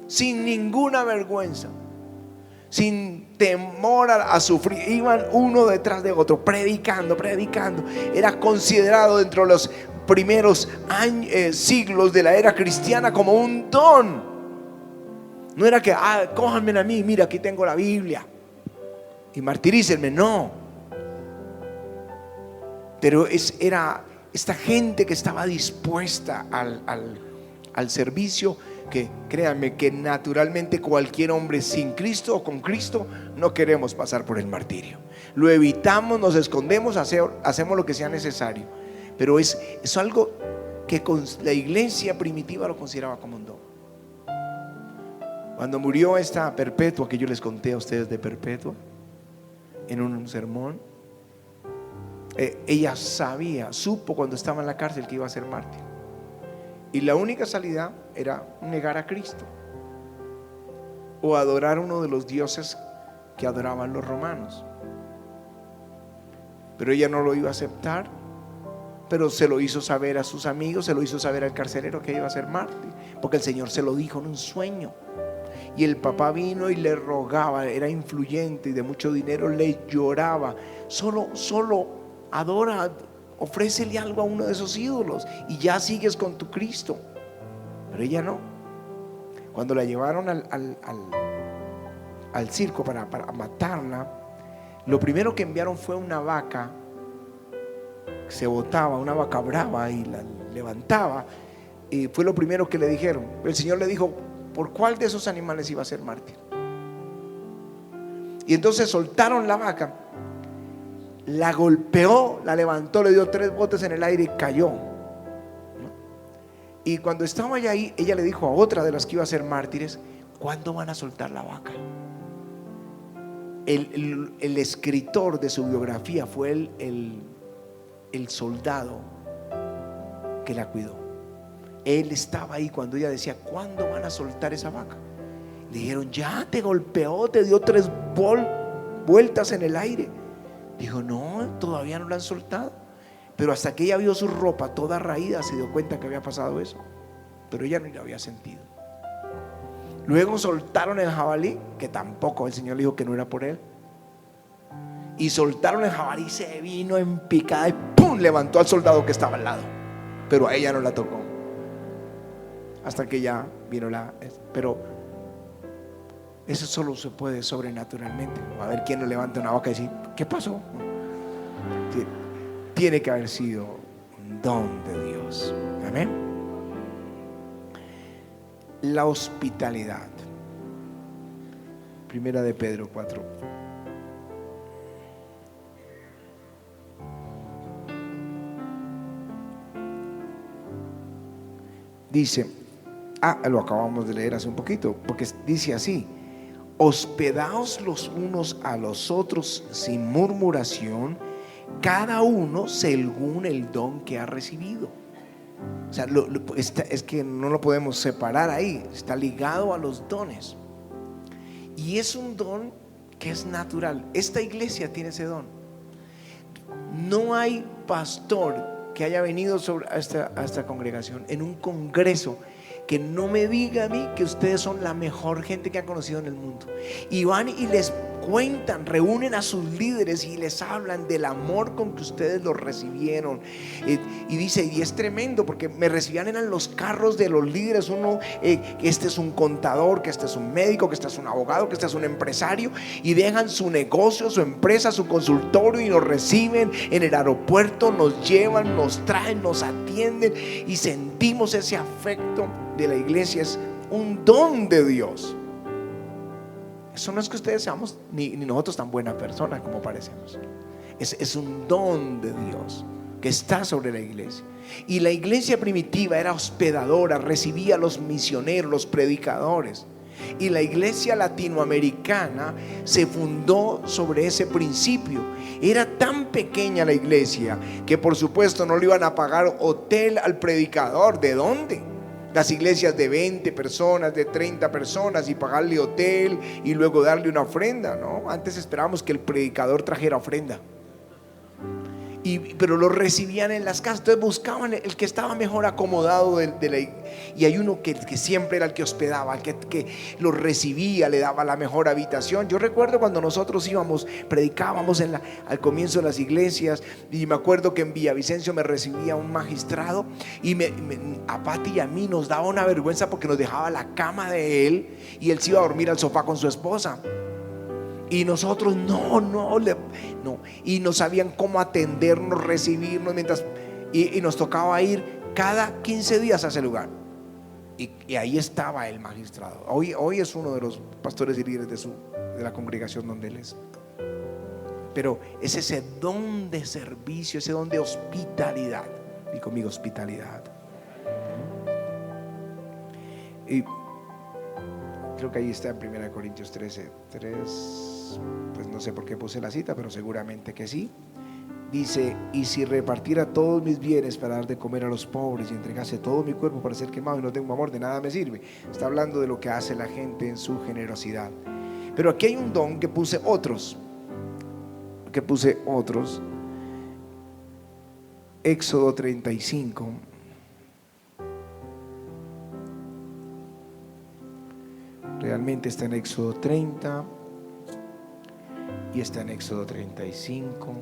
sin ninguna vergüenza, sin temor a sufrir, iban uno detrás de otro, predicando. Era considerado dentro de los primeros siglos de la era cristiana como un don. No era que, cójanme a mí, mira, aquí tengo la Biblia y martirícenme, no. Pero era esta gente que estaba dispuesta al servicio, que créanme que naturalmente cualquier hombre sin Cristo o con Cristo no queremos pasar por el martirio. Lo evitamos, nos escondemos, hacemos lo que sea necesario. Pero es algo que la iglesia primitiva lo consideraba como un don. Cuando murió esta Perpetua, que yo les conté a ustedes de Perpetua en un sermón, ella supo cuando estaba en la cárcel que iba a ser mártir. Y la única salida era negar a Cristo o adorar uno de los dioses que adoraban los romanos. Pero ella no lo iba a aceptar, pero se lo hizo saber a sus amigos, se lo hizo saber al carcelero que iba a ser mártir, porque el Señor se lo dijo en un sueño. Y el papá vino y le rogaba, era influyente y de mucho dinero, le lloraba: solo adora, ofrécele algo a uno de esos ídolos y ya sigues con tu Cristo. Pero ella no. Cuando la llevaron al circo para matarla, lo primero que enviaron fue una vaca que se botaba, una vaca brava, y la levantaba, y fue lo primero que le dijeron. El Señor le dijo: ¿por cuál de esos animales iba a ser mártir? Y entonces soltaron la vaca, la golpeó, la levantó, le dio 3 botes en el aire y cayó. Y cuando estaba ahí, ella le dijo a otra de las que iba a ser mártires: ¿cuándo van a soltar la vaca? El escritor de su biografía fue el soldado que la cuidó. Él estaba ahí cuando ella decía: ¿cuándo van a soltar esa vaca? Le dijeron: ya te golpeó, te dio 3 vueltas en el aire. Dijo: no, todavía no la han soltado. Pero hasta que ella vio su ropa toda raída, se dio cuenta que había pasado eso. pero ella no lo había sentido. Luego soltaron el jabalí, que tampoco el Señor le dijo que no era por él. Y soltaron el jabalí, se vino en picada y ¡pum! Levantó al soldado que estaba al lado, pero a ella no la tocó. Hasta que ya vino pero eso solo se puede sobrenaturalmente. A ver quién le levanta una vaca y dice: ¿qué pasó? Tiene que haber sido un don de Dios. Amén. La hospitalidad. Primera de Pedro 4. Dice, lo acabamos de leer hace un poquito, porque dice así: hospedaos los unos a los otros sin murmuración, cada uno según el don que ha recibido. O sea, es que no lo podemos separar ahí, está ligado a los dones. Y es un don que es natural. Esta iglesia tiene ese don. No hay pastor que haya venido a esta congregación en un congreso que no me diga a mí que ustedes son la mejor gente que han conocido en el mundo. Y van y les cuentan, reúnen a sus líderes y les hablan del amor con que ustedes los recibieron. Y dice, y es tremendo porque me recibían en los carros de los líderes. Uno, este es un contador, que este es un médico, que este es un abogado, que este es un empresario, y dejan su negocio, su empresa, su consultorio y nos reciben en el aeropuerto, nos llevan, nos traen, nos atienden y sentimos ese afecto de la iglesia. Es un don de Dios. Eso no es que ustedes seamos ni nosotros tan buenas personas como parecemos. Es un don de Dios que está sobre la iglesia. Y la iglesia primitiva era hospedadora, recibía a los misioneros, los predicadores. Y la iglesia latinoamericana se fundó sobre ese principio. Era tan pequeña la iglesia que por supuesto no le iban a pagar hotel al predicador. ¿De dónde? Las iglesias de 20 personas, de 30 personas, y pagarle hotel y luego darle una ofrenda, ¿no? Antes esperábamos que el predicador trajera ofrenda. Pero lo recibían en las casas. Entonces buscaban el que estaba mejor acomodado y hay uno que siempre era el que hospedaba, el que lo recibía, le daba la mejor habitación. Yo recuerdo cuando nosotros predicábamos al comienzo de las iglesias, y me acuerdo que en Villavicencio me recibía un magistrado, y a Pati y a mí nos daba una vergüenza porque nos dejaba la cama de él y él se iba a dormir al sofá con su esposa. Y nosotros no, y no sabían cómo atendernos, recibirnos, y nos tocaba ir cada 15 días a ese lugar. Y ahí estaba el magistrado. Hoy es uno de los pastores y líderes de la congregación donde él es. Pero es ese don de servicio, ese don de hospitalidad. Y conmigo, hospitalidad. Y creo que ahí está en 1 Corintios 13, 3. Pues no sé por qué puse la cita, pero seguramente que sí. Dice: y si repartiera todos mis bienes para dar de comer a los pobres y entregase todo mi cuerpo para ser quemado y no tengo amor, de nada me sirve. Está hablando de lo que hace la gente en su generosidad. Pero aquí hay un don que puse otros. Éxodo 35. Realmente está en Éxodo 30 y está en Éxodo 35.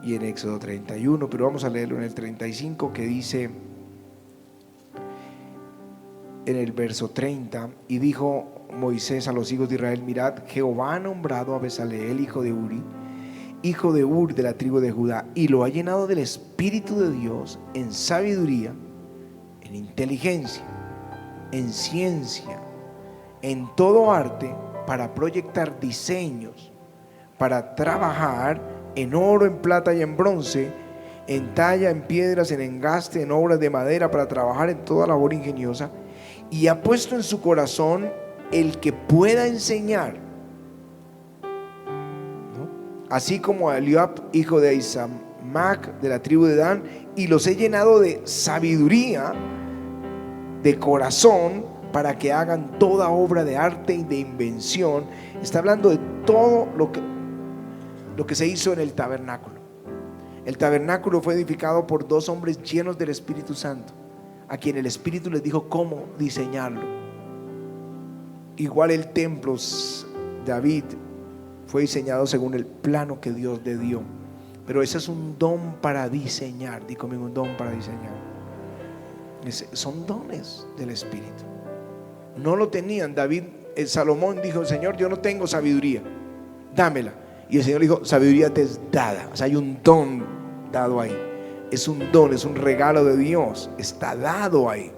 Y en Éxodo 31, pero vamos a leerlo en el 35, que dice en el verso 30: y dijo Moisés a los hijos de Israel: mirad, Jehová ha nombrado a Bezaleel, hijo de Uri, hijo de Ur, de la tribu de Judá, y lo ha llenado del Espíritu de Dios en sabiduría, en inteligencia, en ciencia, en todo arte, para proyectar diseños, para trabajar en oro, en plata y en bronce, en talla, en piedras, en engaste, en obras de madera, para trabajar en toda labor ingeniosa. Y ha puesto en su corazón el que pueda enseñar, así como a Eliab, hijo de Ahisamac, de la tribu de Dan, y los he llenado de sabiduría, de corazón, para que hagan toda obra de arte y de invención. Está hablando de todo lo que se hizo en el tabernáculo. El tabernáculo fue edificado por dos hombres llenos del Espíritu Santo, a quien el Espíritu les dijo cómo diseñarlo. Igual el templo, David, fue diseñado según el plano que Dios le dio. Pero ese es un don para diseñar. Di conmigo, un don para diseñar. Son dones del Espíritu. No lo tenían. Salomón dijo: Señor, yo no tengo sabiduría, dámela. Y el Señor dijo: sabiduría te es dada. O sea, hay un don dado ahí. Es un don, es un regalo de Dios. Está dado ahí.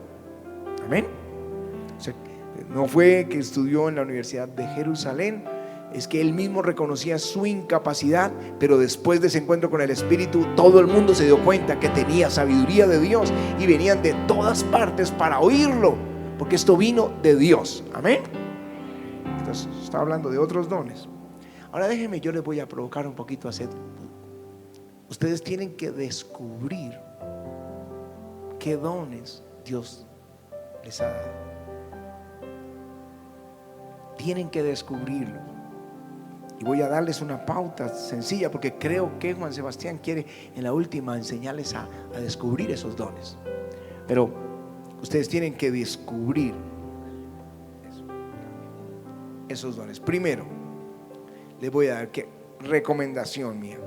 Amén. O sea, no fue que estudió en la Universidad de Jerusalén, es que él mismo reconocía su incapacidad, pero después de ese encuentro con el Espíritu, todo el mundo se dio cuenta que tenía sabiduría de Dios y venían de todas partes para oírlo, porque esto vino de Dios. Amén. Entonces, está hablando de otros dones. Ahora déjenme, yo les voy a provocar un poquito a hacer. Ustedes tienen que descubrir qué dones Dios les ha dado. Tienen que descubrirlo. Y voy a darles una pauta sencilla, porque creo que Juan Sebastián quiere en la última enseñarles a descubrir esos dones. Pero ustedes tienen que descubrir esos dones. Primero, les voy a dar recomendación mía: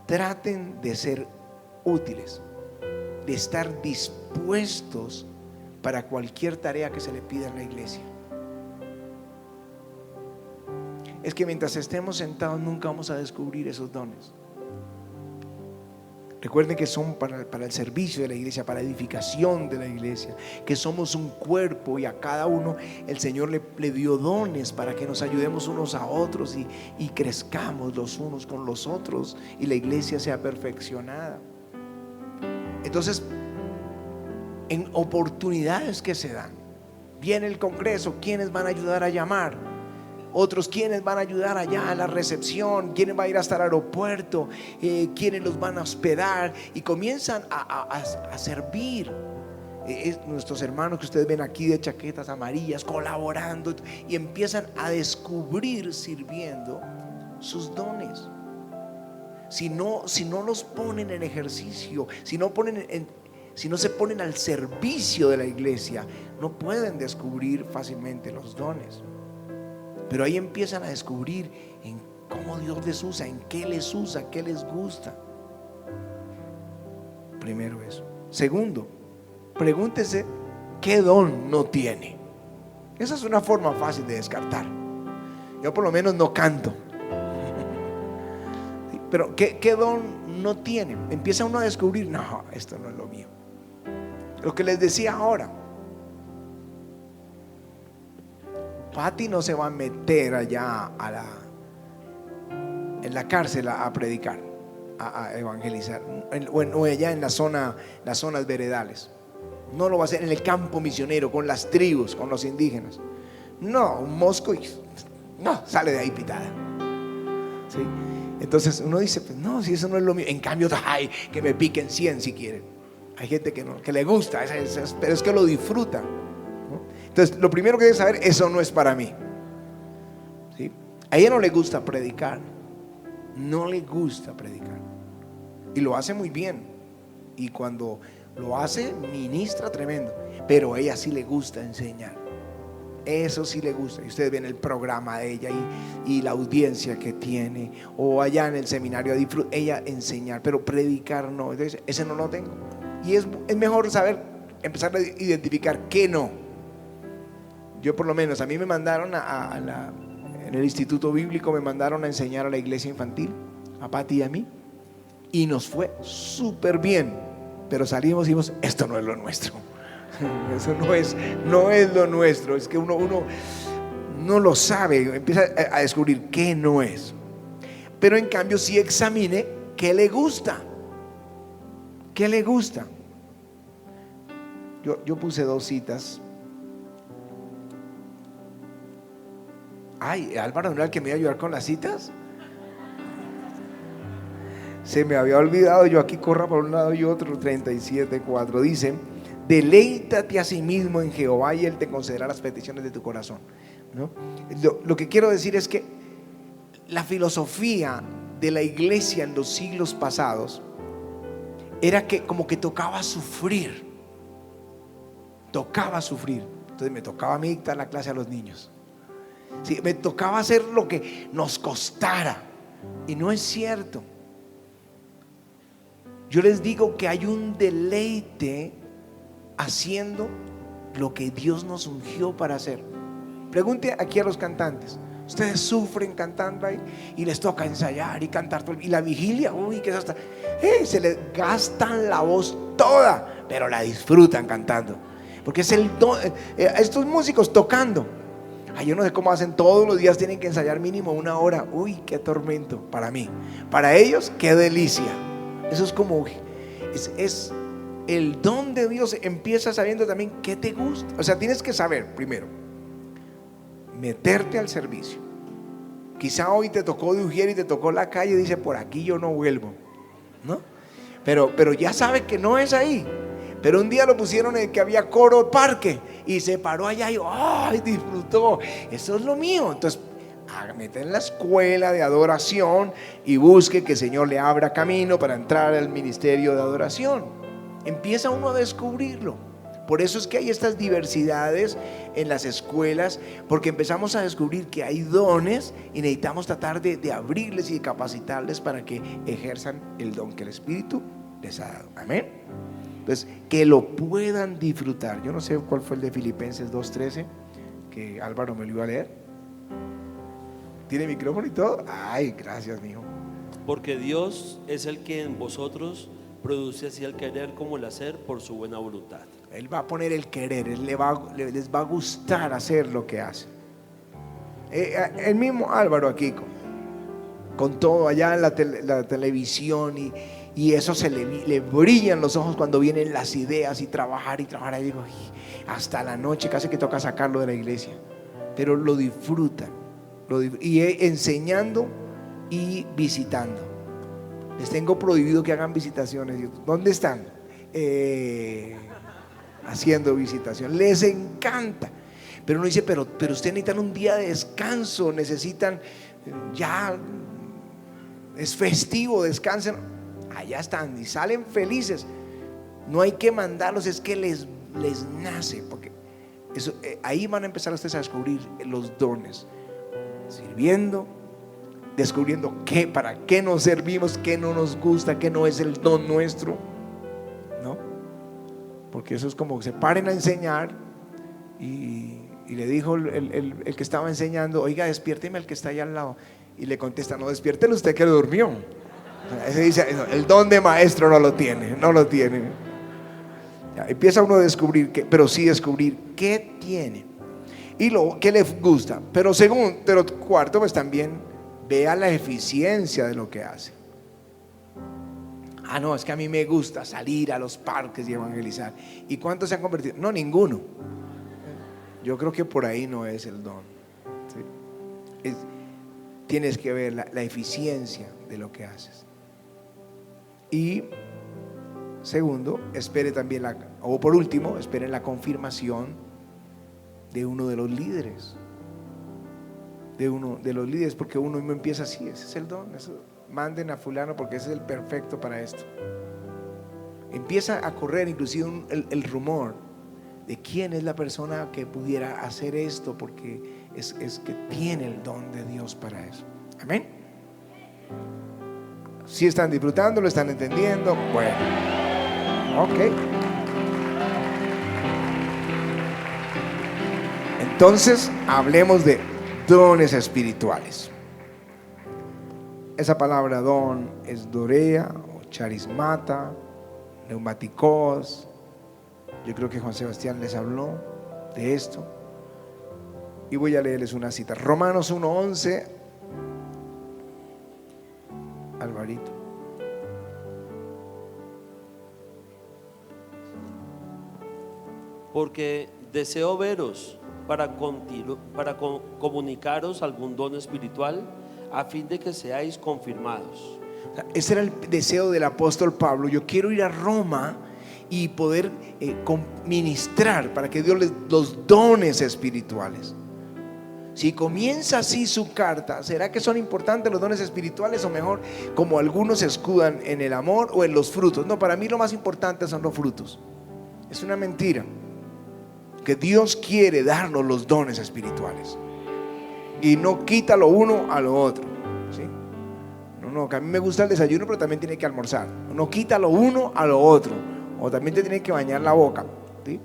traten de ser útiles, de estar dispuestos para cualquier tarea que se le pida en la iglesia. Es que mientras estemos sentados nunca vamos a descubrir esos dones. Recuerden que son para el servicio de la iglesia, para la edificación de la iglesia, que somos un cuerpo y a cada uno el Señor le dio dones para que nos ayudemos unos a otros y crezcamos los unos con los otros y la iglesia sea perfeccionada. Entonces, en oportunidades que se dan, viene el congreso, ¿quiénes van a ayudar a llamar? Otros, ¿quiénes van a ayudar allá a la recepción? ¿Quiénes van a ir hasta el aeropuerto? ¿Quiénes los van a hospedar? Y comienzan a servir. Nuestros hermanos que ustedes ven aquí de chaquetas amarillas colaborando, y empiezan a descubrir sirviendo sus dones. Si no los ponen en ejercicio, si no se ponen al servicio de la iglesia, no pueden descubrir fácilmente los dones. Pero ahí empiezan a descubrir en cómo Dios les usa, en qué les usa, qué les gusta. Primero eso. Segundo, pregúntese qué don no tiene. Esa es una forma fácil de descartar. Yo por lo menos no canto. Pero ¿qué don no tiene? Empieza uno a descubrir: no, esto no es lo mío. Lo que les decía ahora, Pati no se va a meter allá en la cárcel a predicar, a evangelizar, o allá en las zonas veredales. No lo va a hacer en el campo misionero, con las tribus, con los indígenas. No, un mosco no sale de ahí pitada. ¿Sí? Entonces uno dice: pues no, si eso no es lo mío. En cambio, ay, que me piquen 100 si quieren. Hay gente que le gusta, pero es que lo disfruta. Entonces, lo primero que debe saber: eso no es para mí. ¿Sí? A ella no le gusta predicar. No le gusta predicar. Y lo hace muy bien. Y cuando lo hace, ministra tremendo. Pero a ella sí le gusta enseñar. Eso sí le gusta. Y ustedes ven el programa de ella y la audiencia que tiene. O allá en el seminario, ella enseñar. Pero predicar no. Entonces, ese no lo tengo. Y es mejor saber, empezar a identificar qué no. Yo por lo menos, a mí me mandaron en el instituto bíblico, me mandaron a enseñar a la iglesia infantil, a Pati y a mí, y nos fue súper bien. Pero salimos y dijimos: esto no es lo nuestro. Eso no es lo nuestro. Es que uno no lo sabe, empieza a descubrir qué no es. Pero en cambio sí examine qué le gusta. ¿Qué le gusta? Yo puse 2 citas. Ay, Álvaro, ¿no era el que me iba a ayudar con las citas? Se me había olvidado. Yo aquí corra por un lado y otro. 37:4 dice: Deleítate a sí mismo en Jehová y Él te concederá las peticiones de tu corazón, ¿no? Lo que quiero decir es que la filosofía de la iglesia en los siglos pasados era que como que tocaba sufrir. Entonces me tocaba a mí dictar la clase a los niños. Sí, me tocaba hacer lo que nos costara. Y no es cierto. Yo les digo que hay un deleite haciendo lo que Dios nos ungió para hacer. Pregunte aquí a los cantantes. Ustedes sufren cantando ahí y les toca ensayar y cantar todo, y la vigilia, uy, que es hasta se les gastan la voz toda, pero la disfrutan cantando, porque es el don. Estos músicos tocando, yo no sé cómo hacen, todos los días tienen que ensayar mínimo 1 hora. Uy, qué tormento para mí. Para ellos, qué delicia. Eso es como es el don de Dios. Empieza sabiendo también qué te gusta. O sea, tienes que saber primero meterte al servicio. Quizá hoy te tocó de Ujier y te tocó la calle, dice, por aquí yo no vuelvo, ¿no? Pero ya sabe que no es ahí. Pero un día lo pusieron en el que había coro parque y se paró allá y ¡ay! Disfrutó. Eso es lo mío. Entonces, mete en la escuela de adoración y busque que el Señor le abra camino para entrar al ministerio de adoración. Empieza uno a descubrirlo. Por eso es que hay estas diversidades en las escuelas, porque empezamos a descubrir que hay dones y necesitamos tratar de abrirles y de capacitarles para que ejerzan el don que el Espíritu les ha dado. Amén. Entonces, que lo puedan disfrutar. Yo no sé cuál fue el de Filipenses 2:13, que Álvaro me lo iba a leer. ¿Tiene micrófono y todo? Ay, gracias, mijo. Porque Dios es el que en vosotros produce así el querer como el hacer por su buena voluntad. Él va a poner el querer, les va a gustar hacer lo que hace. El mismo Álvaro aquí con todo allá en la televisión y eso le brillan los ojos cuando vienen las ideas y trabajar. Y digo, hasta la noche casi que toca sacarlo de la iglesia, pero lo disfrutan, y enseñando y visitando. Les tengo prohibido que hagan visitaciones. ¿Dónde están? Haciendo visitación. Les encanta. Pero uno dice, pero ustedes necesitan un día de descanso, necesitan, ya es festivo, descansen. Allá están y salen felices. No hay que mandarlos, es que les nace, porque eso, ahí van a empezar ustedes a descubrir los dones, sirviendo, descubriendo para qué nos servimos, qué no nos gusta, qué no es el don nuestro, ¿no? Porque eso es como que se paren a enseñar y le dijo el que estaba enseñando, oiga, despiérteme al que está allá al lado, y le contesta, no, despiértelo usted que durmió. Ese dice, el don de maestro no lo tiene. Ya, empieza uno a descubrir pero sí descubrir qué tiene y lo que le gusta. Pero cuarto, pues también vea la eficiencia de lo que hace. No, es que a mí me gusta salir a los parques y evangelizar. ¿Y cuántos se han convertido? No, ninguno. Yo creo que por ahí no es el don, ¿sí? Tienes que ver la eficiencia de lo que haces. Y segundo, espere también por último, espere la confirmación de uno de los líderes. Porque uno mismo empieza así, ese es el don, manden a fulano porque ese es el perfecto para esto. Empieza a correr inclusive el rumor de quién es la persona que pudiera hacer esto, porque es que tiene el don de Dios para eso. Amén. Si están disfrutando, lo están entendiendo, bueno, ok. Entonces hablemos de dones espirituales. Esa palabra don es dorea o charismata, neumáticos. Yo creo que Juan Sebastián les habló de esto. Y voy a leerles una cita. Romanos 1:11. Alvarito. Porque deseo veros para comunicaros algún don espiritual, a fin de que seáis confirmados. Ese era el deseo del apóstol Pablo. Yo quiero ir a Roma y poder ministrar para que Dios les los dones espirituales. Si comienza así su carta, ¿será que son importantes los dones espirituales o mejor, como algunos se escudan, en el amor o en los frutos? No, para mí lo más importante son los frutos. Es una mentira que Dios quiere darnos los dones espirituales y no quita lo uno a lo otro, ¿sí? No, que a mí me gusta el desayuno, pero también tiene que almorzar. No quita lo uno a lo otro, o también te tiene que bañar la boca, ¿sí?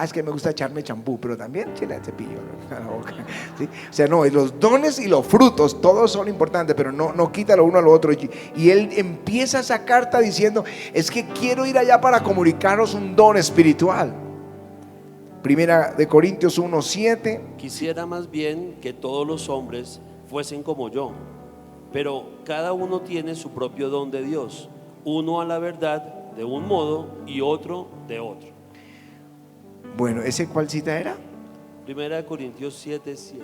Es que me gusta echarme champú, pero también chile el cepillo, ¿no?, a la boca, ¿sí? O sea, no, los dones y los frutos, todos son importantes, pero no quita lo uno a lo otro. Y él empieza esa carta diciendo: es que quiero ir allá para comunicaros un don espiritual. Primera de Corintios 1:7. Quisiera más bien que todos los hombres fuesen como yo, pero cada uno tiene su propio don de Dios, uno a la verdad de un modo y otro de otro. Bueno, ¿ese cuál cita era? Primera de Corintios 7:7.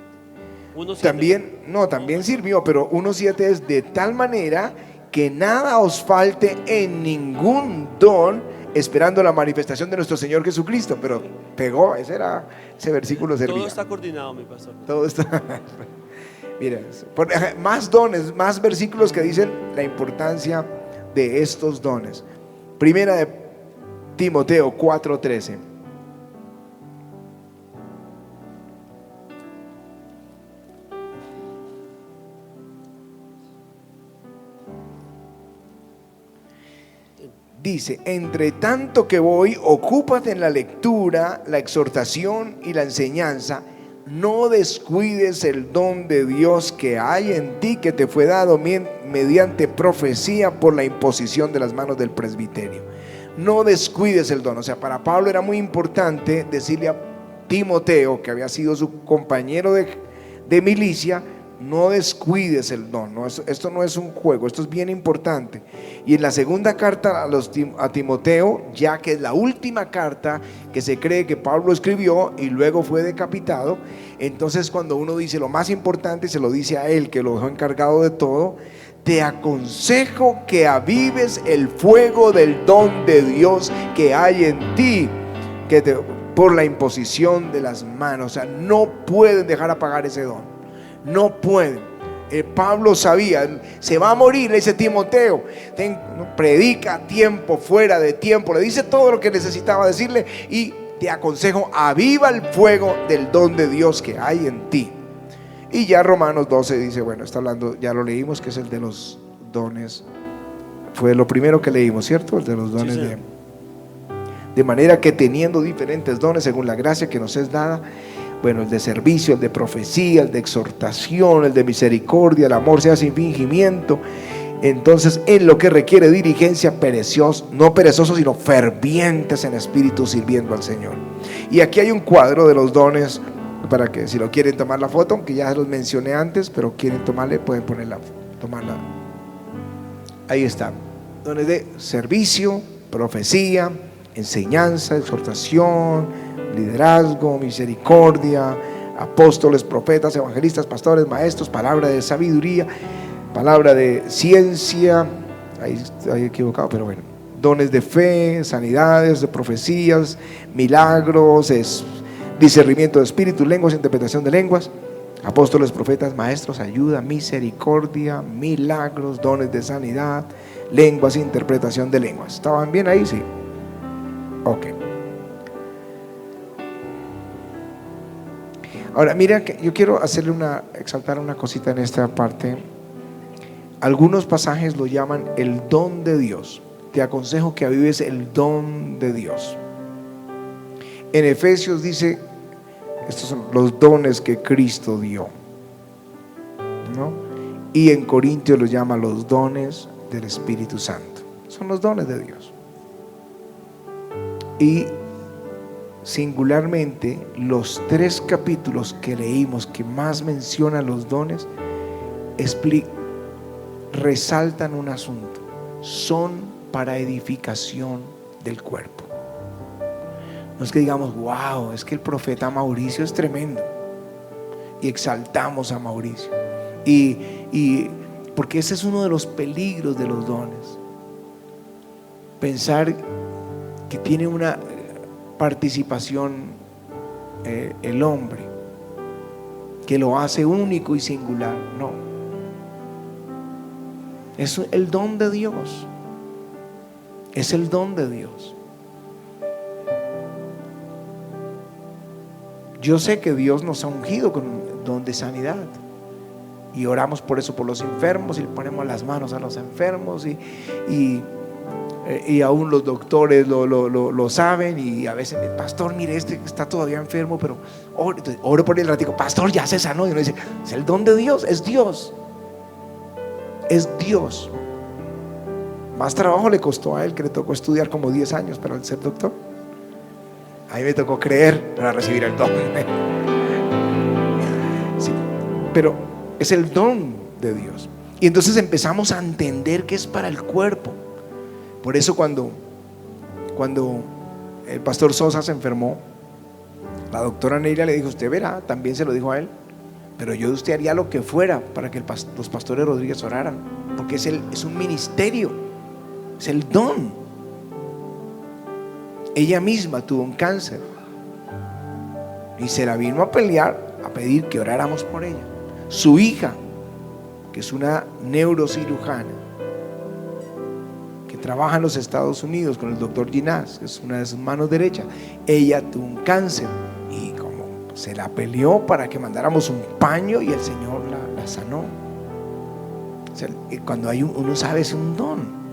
También sirvió, pero 1:7 es: de tal manera que nada os falte en ningún don, esperando la manifestación de nuestro Señor Jesucristo. Pero pegó, ese versículo servía. Todo está coordinado, mi pastor. Todo está. Mira, más dones, más versículos que dicen la importancia de estos dones. Primera de Timoteo 4:13. Dice: entre tanto que voy, ocúpate en la lectura, la exhortación y la enseñanza. No descuides el don de Dios que hay en ti, que te fue dado mediante profecía por la imposición de las manos del presbiterio. No descuides el don. O sea, para Pablo era muy importante decirle a Timoteo, que había sido su compañero de milicia: no descuides el don. Esto no es un juego, esto es bien importante. Y en la segunda carta a Timoteo, ya que es la última carta que se cree que Pablo escribió y luego fue decapitado, entonces cuando uno dice lo más importante, se lo dice a él, que lo dejó encargado de todo: te aconsejo que avives el fuego del don de Dios que hay en ti, por la imposición de las manos. O sea, no pueden dejar apagar ese don. No pueden. Pablo sabía, se va a morir, le dice Timoteo, predica a tiempo, fuera de tiempo, le dice todo lo que necesitaba decirle, y te aconsejo, aviva el fuego del don de Dios que hay en ti. Y ya Romanos 12 dice, bueno, está hablando, ya lo leímos, que es el de los dones, fue lo primero que leímos, ¿cierto? El de los dones, sí. De manera que teniendo diferentes dones según la gracia que nos es dada, bueno, el de servicio, el de profecía, el de exhortación, el de misericordia, el amor sea sin fingimiento. Entonces, en lo que requiere diligencia, no perezosos, sino fervientes en espíritu, sirviendo al Señor. Y aquí hay un cuadro de los dones, para que si lo quieren tomar la foto, aunque ya los mencioné antes, pero quieren tomarle, pueden tomarla. Ahí está. Dones de servicio, profecía, enseñanza, exhortación, liderazgo, misericordia, apóstoles, profetas, evangelistas, pastores, maestros, palabra de sabiduría, palabra de ciencia, ahí equivocado, pero bueno, dones de fe, sanidades, de profecías, milagros, discernimiento de espíritus, lenguas, interpretación de lenguas, apóstoles, profetas, maestros, ayuda, misericordia, milagros, dones de sanidad, lenguas, interpretación de lenguas. ¿Estaban bien ahí? Sí. Ok. Ahora, mira, que yo quiero exaltar una cosita en esta parte. Algunos pasajes lo llaman el don de Dios. Te aconsejo que avives el don de Dios. En Efesios dice, estos son los dones que Cristo dio, ¿no? Y en Corintios los llama los dones del Espíritu Santo. Son los dones de Dios. Y singularmente, los 3 capítulos que leímos que más mencionan los dones resaltan un asunto: son para edificación del cuerpo. No es que digamos, wow, es que el profeta Mauricio es tremendo y exaltamos a Mauricio, y porque ese es uno de los peligros de los dones, pensar que tiene una participación el hombre, que lo hace único y singular. No, es el don de Dios. Es el don de Dios. Yo sé que Dios nos ha ungido con un don de sanidad y oramos por eso, por los enfermos, y le ponemos las manos a los enfermos, y aún los doctores lo saben, y a veces, pastor, mire, este está todavía enfermo, pero oro por el ratico, pastor, ya se sanó. Y uno dice, es el don de Dios, es Dios. Es Dios. Más trabajo le costó a él, que le tocó estudiar como 10 años para ser doctor. A mí me tocó creer para recibir el don. Sí, pero es el don de Dios. Y entonces empezamos a entender que es para el cuerpo. Por eso cuando el pastor Sosa se enfermó, la doctora Neira le dijo, usted verá, también se lo dijo a él, pero yo de usted haría lo que fuera para que los pastores Rodríguez oraran, porque es un ministerio, es el don. Ella misma tuvo un cáncer y se la vino a pelear, a pedir que oráramos por ella. Su hija, que es una neurocirujana, que trabaja en los Estados Unidos con el doctor Ginás, que es una de sus manos derechas, ella tuvo un cáncer y como se la peleó para que mandáramos un paño, y el Señor la sanó. O sea, cuando uno sabe, es un don.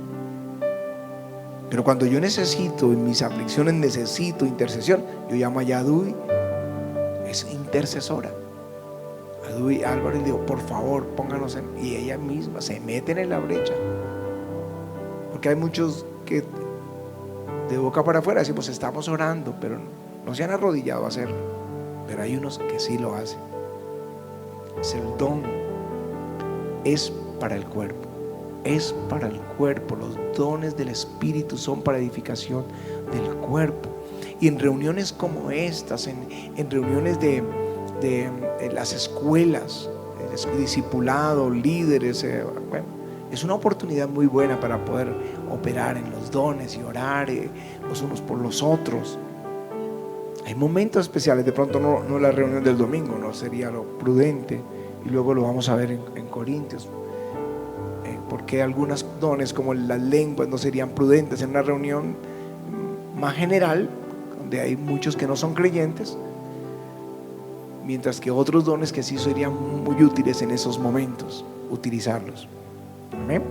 Pero cuando yo necesito, en mis aflicciones necesito intercesión, yo llamo a Yadui, es intercesora. Yadui Álvarez, le digo, por favor, pónganos y ella misma se mete en la brecha. Porque hay muchos que de boca para afuera decimos, estamos orando, pero no se han arrodillado a hacerlo. Pero hay unos que sí lo hacen. Es el don, es para el cuerpo. Es para el cuerpo. Los dones del Espíritu son para edificación del cuerpo. Y en reuniones como estas, en reuniones de las escuelas, el discipulado, líderes, bueno, es una oportunidad muy buena para poder operar en los dones y orar los unos por los otros. Hay momentos especiales, de pronto no la reunión del domingo, no sería lo prudente, y luego lo vamos a ver en Corintios. Porque algunos dones como las lenguas no serían prudentes en una reunión más general, donde hay muchos que no son creyentes, mientras que otros dones que sí serían muy útiles en esos momentos, utilizarlos. ¿Amén?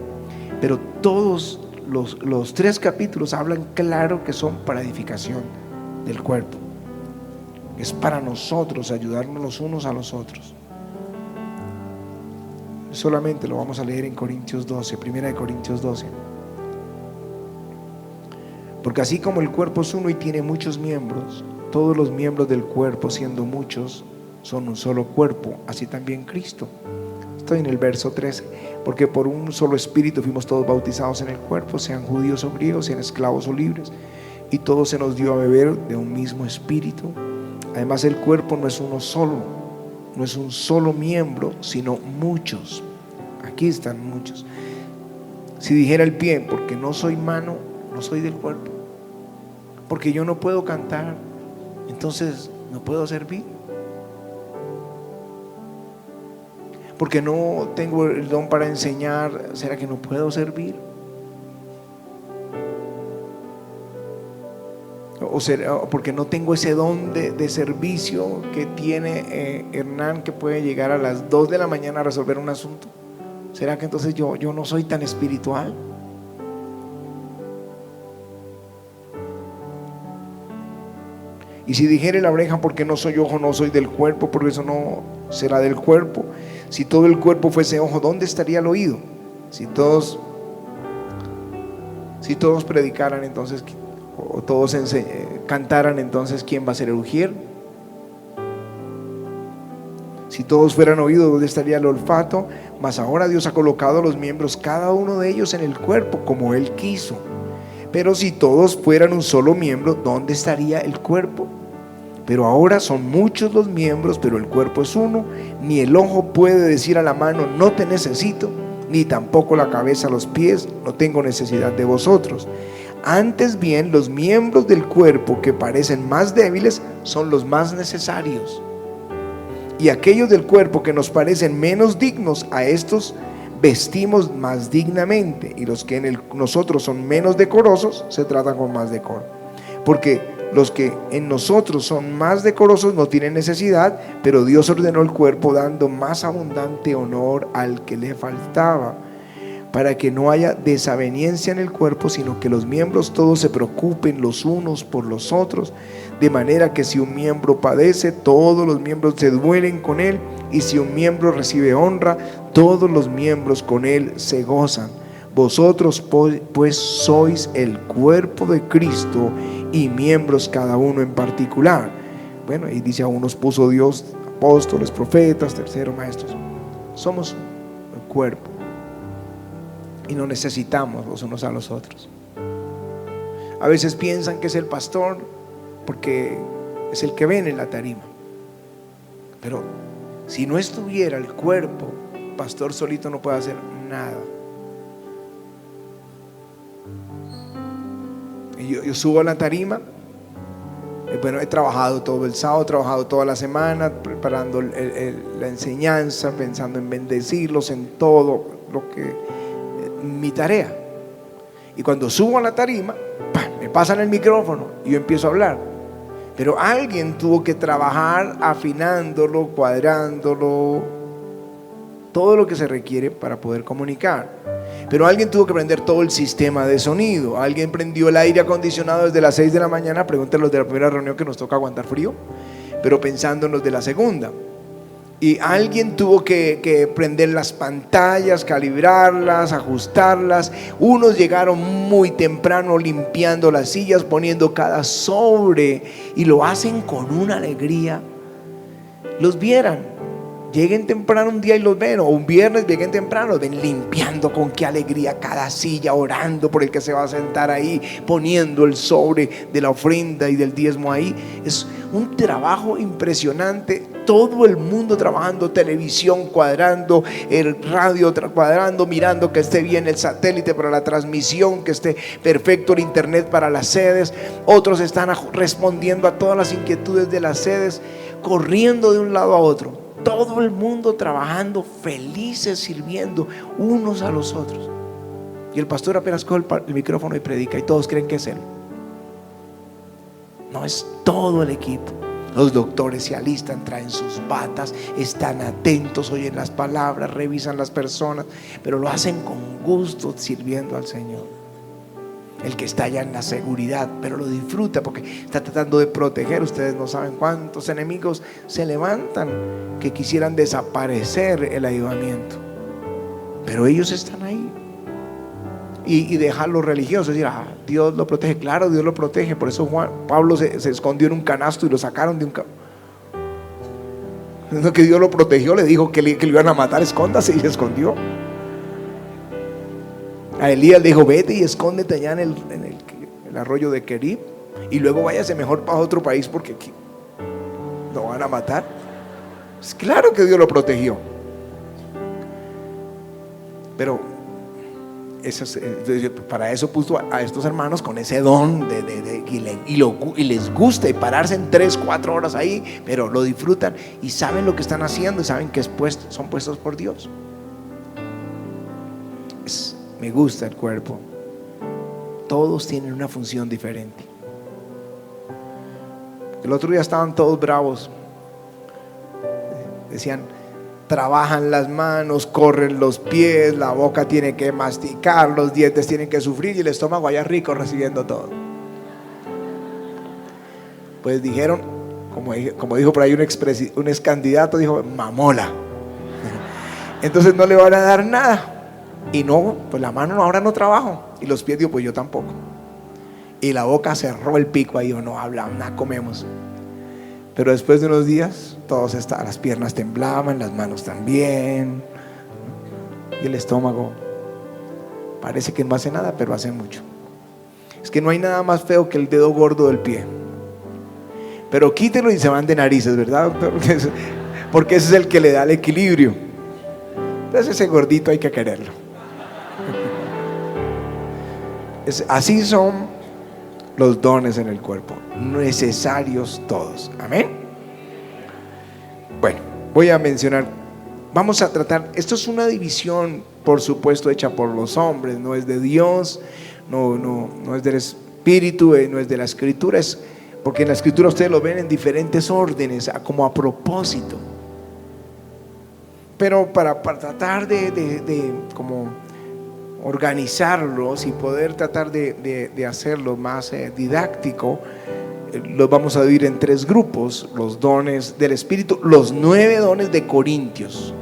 Pero todos los 3 capítulos hablan claro que son para edificación del cuerpo. Es para nosotros ayudarnos los unos a los otros. Solamente lo vamos a leer en Corintios 12, primera de Corintios 12. Porque así como el cuerpo es uno y tiene muchos miembros, todos los miembros del cuerpo, siendo muchos, son un solo cuerpo, así también Cristo. Estoy en el verso 13. Porque por un solo espíritu fuimos todos bautizados en el cuerpo, sean judíos o griegos, sean esclavos o libres, y todo se nos dio a beber de un mismo espíritu. Además, el cuerpo no es uno solo, no es un solo miembro, sino muchos. Aquí están muchos. Si dijera el pie, porque no soy mano, no soy del cuerpo, porque yo no puedo cantar, entonces no puedo servir. Porque no tengo el don para enseñar, ¿será que no puedo servir? O será porque no tengo ese don de servicio que tiene Hernán, que puede llegar a las 2 de la mañana a resolver un asunto. ¿Será que entonces yo no soy tan espiritual? Y si dijere la oreja, porque no soy ojo, no soy del cuerpo, porque eso no será del cuerpo. Si todo el cuerpo fuese ojo, ¿dónde estaría el oído? Si todos predicaran, entonces, o todos cantaran, entonces, ¿quién va a ser el ujier? Si todos fueran oídos, ¿dónde estaría el olfato? Mas ahora Dios ha colocado los miembros, cada uno de ellos, en el cuerpo, como Él quiso. Pero si todos fueran un solo miembro, ¿dónde estaría el cuerpo? Pero ahora son muchos los miembros, pero el cuerpo es uno. Ni el ojo puede decir a la mano, no te necesito, ni tampoco la cabeza a los pies, no tengo necesidad de vosotros. Antes bien, los miembros del cuerpo que parecen más débiles son los más necesarios. Y aquellos del cuerpo que nos parecen menos dignos, a estos vestimos más dignamente. Y los que en nosotros son menos decorosos, se tratan con más decoro. Porque los que en nosotros son más decorosos no tienen necesidad, pero Dios ordenó el cuerpo dando más abundante honor al que le faltaba, para que no haya desaveniencia en el cuerpo, sino que los miembros todos se preocupen los unos por los otros, de manera que si un miembro padece, todos los miembros se duelen con él, y si un miembro recibe honra, todos los miembros con él se gozan. Vosotros pues sois el cuerpo de Cristo y miembros cada uno en particular. Bueno, y dice: a unos puso Dios apóstoles, profetas, terceros maestros. Somos el cuerpo y nos necesitamos los unos a los otros. A veces piensan que es el pastor porque es el que ven en la tarima, pero si no estuviera el cuerpo, el pastor solito no puede hacer nada. Yo subo a la tarima. Bueno, he trabajado todo el sábado, he trabajado toda la semana preparando la enseñanza, pensando en bendecirlos en todo lo que mi tarea. Y cuando subo a la tarima, ¡pam!, me pasan el micrófono y yo empiezo a hablar. Pero alguien tuvo que trabajar afinándolo, cuadrándolo, todo lo que se requiere para poder comunicar. Pero alguien tuvo que prender todo el sistema de sonido. Alguien prendió el aire acondicionado desde las 6 de la mañana. Pregúntenle los de la primera reunión que nos toca aguantar frío, pero pensando en los de la segunda. Y alguien tuvo que prender las pantallas, calibrarlas, ajustarlas. Unos llegaron muy temprano limpiando las sillas, poniendo cada sobre, y lo hacen con una alegría. Los vieran, lleguen temprano un día y los ven, o un viernes lleguen temprano, los ven limpiando con qué alegría cada silla, orando por el que se va a sentar ahí, poniendo el sobre de la ofrenda y del diezmo ahí. Es un trabajo impresionante. Todo el mundo trabajando, televisión cuadrando, el radio cuadrando, mirando que esté bien el satélite para la transmisión, que esté perfecto el internet para las sedes. Otros están respondiendo a todas las inquietudes de las sedes, corriendo de un lado a otro. Todo el mundo trabajando, felices, sirviendo unos a los otros. Y el pastor apenas coge el micrófono y predica, y todos creen que es él. No, es todo el equipo. Los doctores se alistan, traen sus batas, están atentos, oyen las palabras, revisan las personas, pero lo hacen con gusto, sirviendo al Señor. El que está allá en la seguridad, pero lo disfruta porque está tratando de proteger. Ustedes no saben cuántos enemigos se levantan que quisieran desaparecer el avivamiento, pero ellos están ahí. Y dejar los religiosos decir: Dios lo protege. Claro, Dios lo protege. Por eso Pablo se escondió en un canasto y lo sacaron de un canasto. No, que Dios lo protegió, le dijo que lo iban a matar, escóndase, y se escondió. A Elías le dijo: vete y escóndete allá en el arroyo de Kerib, y luego váyase mejor para otro país porque aquí lo van a matar. Pues claro que Dios lo protegió. Pero para eso puso a estos hermanos con ese don y les gusta, y pararse en 3-4 horas ahí, pero lo disfrutan y saben lo que están haciendo, y saben que son puestos por Dios. Me gusta el cuerpo. Todos tienen una función diferente. El otro día estaban todos bravos. Decían: trabajan las manos, corren los pies, la boca tiene que masticar, los dientes tienen que sufrir, y el estómago allá rico recibiendo todo. Pues dijeron, como dijo por ahí un ex candidato, dijo: mamola. Entonces no le van a dar nada. Y no, pues la mano ahora no trabajo, y los pies, digo, pues yo tampoco. Y la boca cerró el pico ahí, no hablamos, nada comemos. Pero después de unos días, las piernas temblaban, las manos también, y el estómago parece que no hace nada, pero hace mucho. Es que no hay nada más feo que el dedo gordo del pie. Pero quítenlo y se van de narices, ¿verdad, doctor? Porque ese es el que le da el equilibrio. Entonces ese gordito hay que quererlo. Así son los dones en el cuerpo, necesarios todos. Amén. Bueno, voy a mencionar, vamos a tratar, esto es una división, por supuesto, hecha por los hombres, no es de Dios, no es del Espíritu, no es de la Escritura, es porque en la Escritura ustedes lo ven en diferentes órdenes, como a propósito. Pero para tratar de como organizarlos y poder tratar de hacerlo más didáctico, los vamos a dividir en 3 grupos: los dones del Espíritu, los 9 dones de Corintios.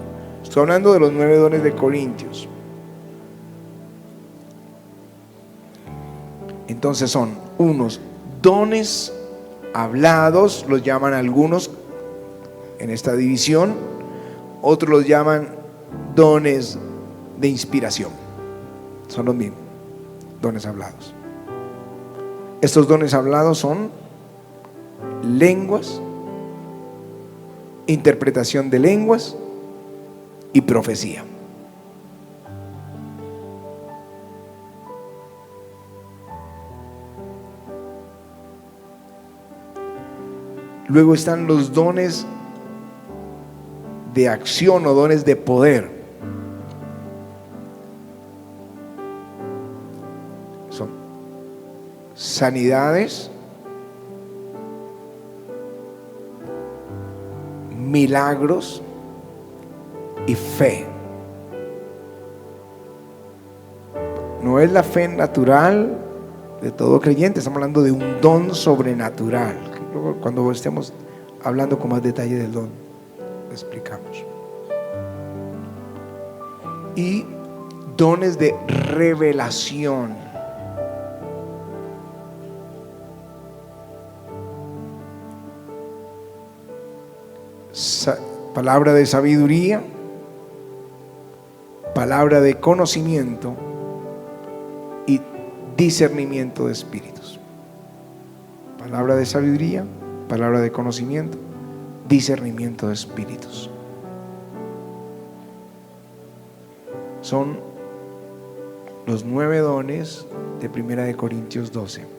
Estoy hablando de los 9 dones de Corintios. Entonces son unos dones hablados, los llaman algunos en esta división, otros los llaman dones de inspiración. Son los mismos, dones hablados. Estos dones hablados son lenguas, interpretación de lenguas y profecía. Luego están los dones de acción o dones de poder. Son sanidades, milagros y fe. No es la fe natural de todo creyente, estamos hablando de un don sobrenatural. Luego, cuando estemos hablando con más detalle del don, lo explicamos. Y dones de revelación. Palabra de sabiduría, palabra de conocimiento y discernimiento de espíritus. Palabra de sabiduría, palabra de conocimiento, discernimiento de espíritus. Son los 9 dones de 1 de Corintios 12.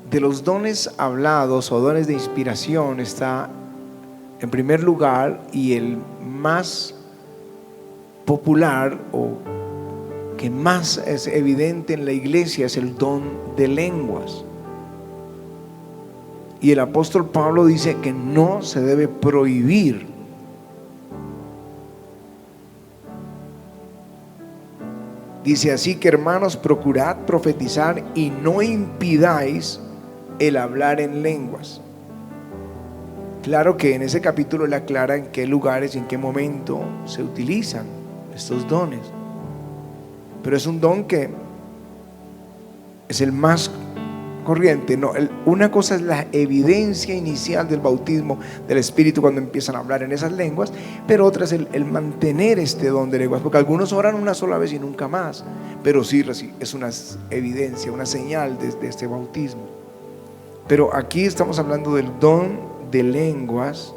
De los dones hablados o dones de inspiración está en primer lugar, y el más popular o que más es evidente en la iglesia, es el don de lenguas. Y el apóstol Pablo dice que no se debe prohibir. Dice así que, hermanos, procurad profetizar y no impidáis el hablar en lenguas. Claro que en ese capítulo él aclara en qué lugares y en qué momento se utilizan estos dones, pero es un don que es el más corriente. Una cosa es la evidencia inicial del bautismo del Espíritu cuando empiezan a hablar en esas lenguas, pero otra es el mantener este don de lenguas, porque algunos oran una sola vez y nunca más, pero sí es una evidencia, una señal de este bautismo. Pero aquí estamos hablando del don de lenguas,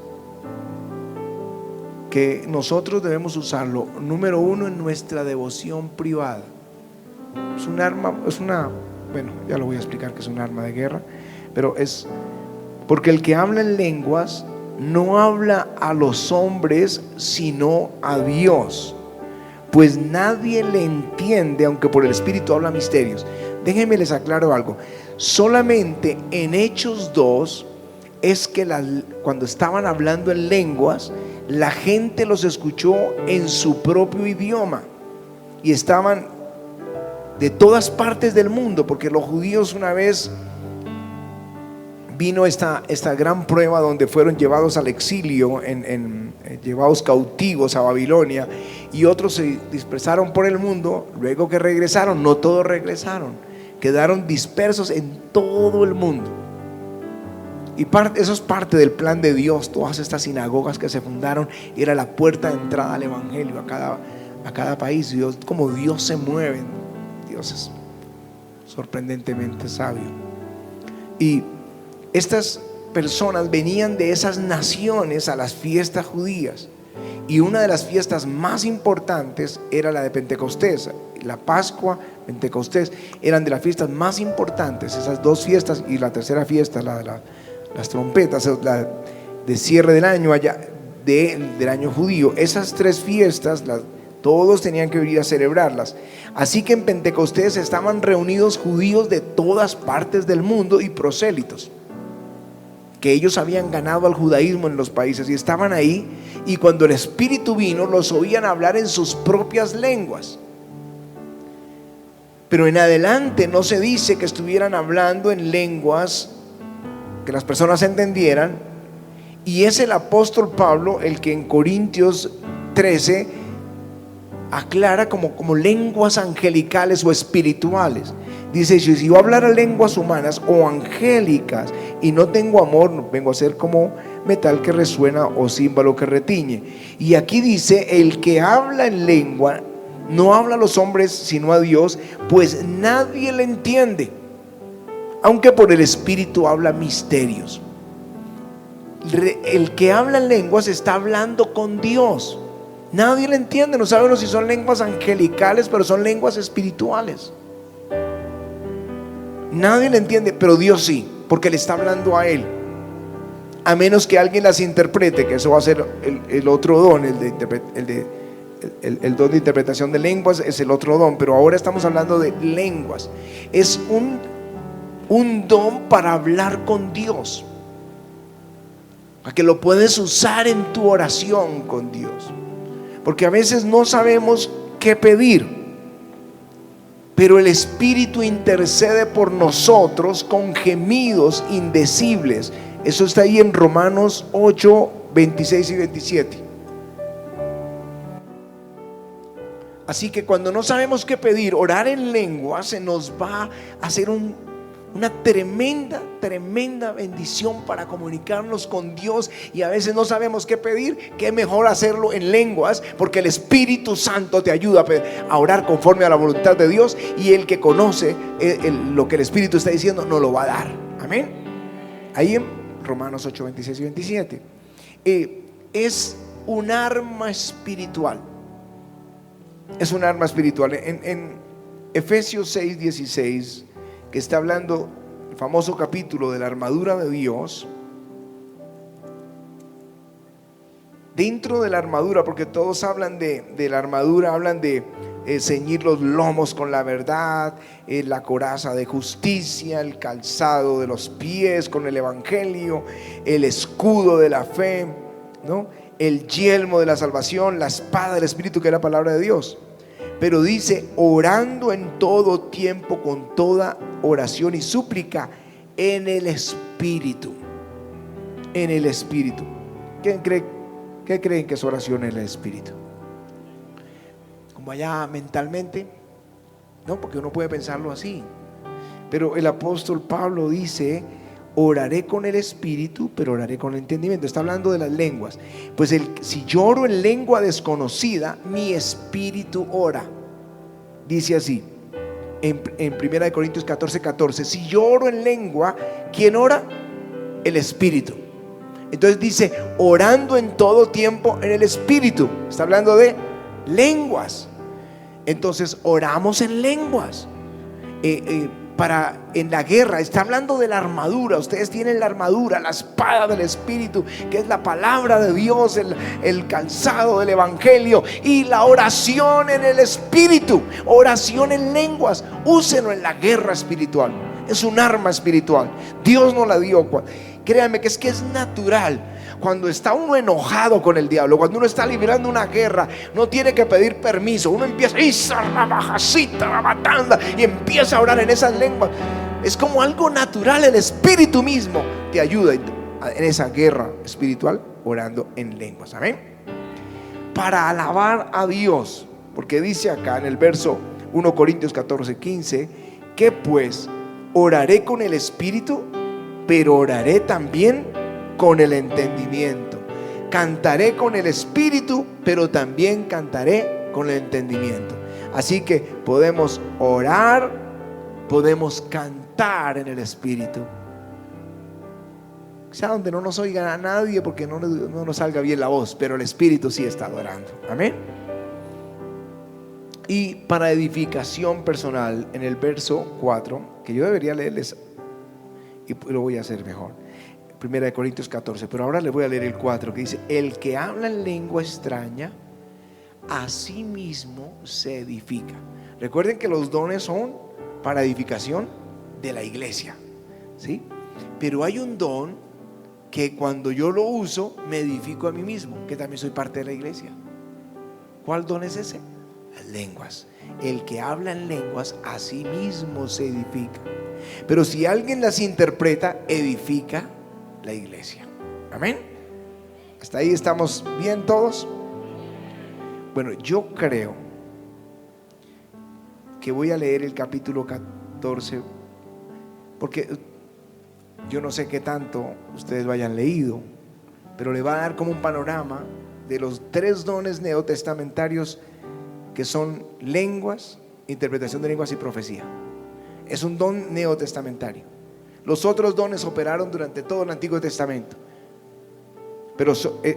que nosotros debemos usarlo, número 1, en nuestra devoción privada. Es un arma, bueno, ya lo voy a explicar que es un arma de guerra, pero es porque el que habla en lenguas no habla a los hombres sino a Dios, pues nadie le entiende, aunque por el Espíritu habla misterios. Déjenme les aclaro algo. Solamente en Hechos 2 es que cuando estaban hablando en lenguas, la gente los escuchó en su propio idioma, y estaban de todas partes del mundo, porque los judíos, una vez vino esta gran prueba donde fueron llevados al exilio, llevados cautivos a Babilonia, y otros se dispersaron por el mundo. Luego que regresaron, no todos regresaron, quedaron dispersos en todo el mundo. Y eso es parte del plan de Dios. Todas estas sinagogas que se fundaron era la puerta de entrada al evangelio a cada país. Como Dios se mueve, Dios es sorprendentemente sabio. Y estas personas venían de esas naciones a las fiestas judías, Y una de las fiestas más importantes era la de Pentecostés. La Pascua, Pentecostés, eran de las fiestas más importantes, esas dos fiestas, y la tercera fiesta, la de las trompetas, la de cierre del año allá, del año judío. Esas tres fiestas, todos tenían que venir a celebrarlas. Así que en Pentecostés estaban reunidos judíos de todas partes del mundo y prosélitos, que ellos habían ganado al judaísmo en los países y estaban ahí, y cuando el Espíritu vino los oían hablar en sus propias lenguas. Pero en adelante no se dice que estuvieran hablando en lenguas que las personas entendieran, y es el apóstol Pablo el que en Corintios 13 aclara como lenguas angelicales o espirituales. Dice: si yo hablara lenguas humanas o angélicas y no tengo amor, vengo a ser como metal que resuena o címbalo que retiñe. Y aquí dice: el que habla en lengua no habla a los hombres sino a Dios, pues nadie le entiende, aunque por el Espíritu habla misterios. El que habla en lenguas está hablando con Dios. Nadie le entiende, no sabemos si son lenguas angelicales, pero son lenguas espirituales. Nadie le entiende, pero Dios sí, porque le está hablando a él. A menos que alguien las interprete, que eso va a ser el otro don, el don de interpretación de lenguas es el otro don. Pero ahora estamos hablando de lenguas. Es un don para hablar con Dios, para que lo puedes usar en tu oración con Dios. Porque a veces no sabemos qué pedir, pero el Espíritu intercede por nosotros con gemidos indecibles. Eso está ahí en Romanos 8, 26 y 27. Así que cuando no sabemos qué pedir, orar en lengua se nos va a hacer una tremenda bendición para comunicarnos con Dios. Y a veces no sabemos qué pedir, qué mejor hacerlo en lenguas, porque el Espíritu Santo te ayuda a orar conforme a la voluntad de Dios, y el que conoce lo que el Espíritu está diciendo nos lo va a dar. Amén. Ahí en Romanos 8, 26 y 27 es un arma espiritual. Es un arma espiritual. En Efesios 6, 16, que está hablando el famoso capítulo de la armadura de Dios. Dentro de la armadura, porque todos hablan de la armadura, hablan de ceñir los lomos con la verdad, la coraza de justicia, el calzado de los pies con el evangelio, el escudo de la fe, ¿no? El yelmo de la salvación, la espada del Espíritu, que es la palabra de Dios. Pero dice: orando en todo tiempo con toda oración y súplica en el Espíritu. En el Espíritu. ¿Qué creen que es oración en el Espíritu? Como allá mentalmente, no, porque uno puede pensarlo así. Pero el apóstol Pablo dice: oraré con el Espíritu, pero oraré con el entendimiento. Está hablando de las lenguas. Pues si yo oro en lengua desconocida, mi espíritu ora. Dice así en 1 Corintios 14, 14: si yo oro en lengua, ¿quién ora? El Espíritu. Entonces dice: orando en todo tiempo en el Espíritu. Está hablando de lenguas. Entonces oramos en lenguas. En la guerra, está hablando de la armadura. Ustedes tienen la armadura, la espada del Espíritu, que es la palabra de Dios, el calzado del evangelio, y la oración en el Espíritu, oración en lenguas. Úsenlo en la guerra espiritual. Es un arma espiritual. Dios nos la dio. Créanme que es natural. Cuando está uno enojado con el diablo, cuando uno está librando una guerra, no tiene que pedir permiso. Uno empieza y empieza a orar en esas lenguas. Es como algo natural. El Espíritu mismo te ayuda en esa guerra espiritual, orando en lenguas. Amén. Para alabar a Dios, porque dice acá en el verso 1 Corintios 14, 15: que pues oraré con el Espíritu, pero oraré también con el entendimiento. Cantaré con el Espíritu, pero también cantaré con el entendimiento. Así que podemos orar, podemos cantar en el Espíritu. sea donde no nos oiga a nadie porque no nos salga bien la voz, pero el Espíritu sí está adorando. Amén. Y para edificación personal, en el verso 4, que yo debería leerles y lo voy a hacer mejor, 1 Corintios 14, pero ahora les voy a leer el 4, que dice: el que habla en lengua extraña a sí mismo se edifica. Recuerden que los dones son para edificación de la iglesia, ¿sí? Pero hay un don que cuando yo lo uso me edifico a mí mismo, que también soy parte de la iglesia. ¿Cuál don es ese? Las lenguas. El que habla en lenguas a sí mismo se edifica, pero si alguien las interpreta, edifica la iglesia. Amén. ¿Hasta ahí estamos bien todos? Bueno, yo creo que voy a leer el capítulo 14, porque yo no sé qué tanto ustedes lo hayan leído, pero le va a dar como un panorama de los 3 dones neotestamentarios, que son lenguas, interpretación de lenguas y profecía. Es un don neotestamentario. Los otros dones operaron durante todo el Antiguo Testamento, pero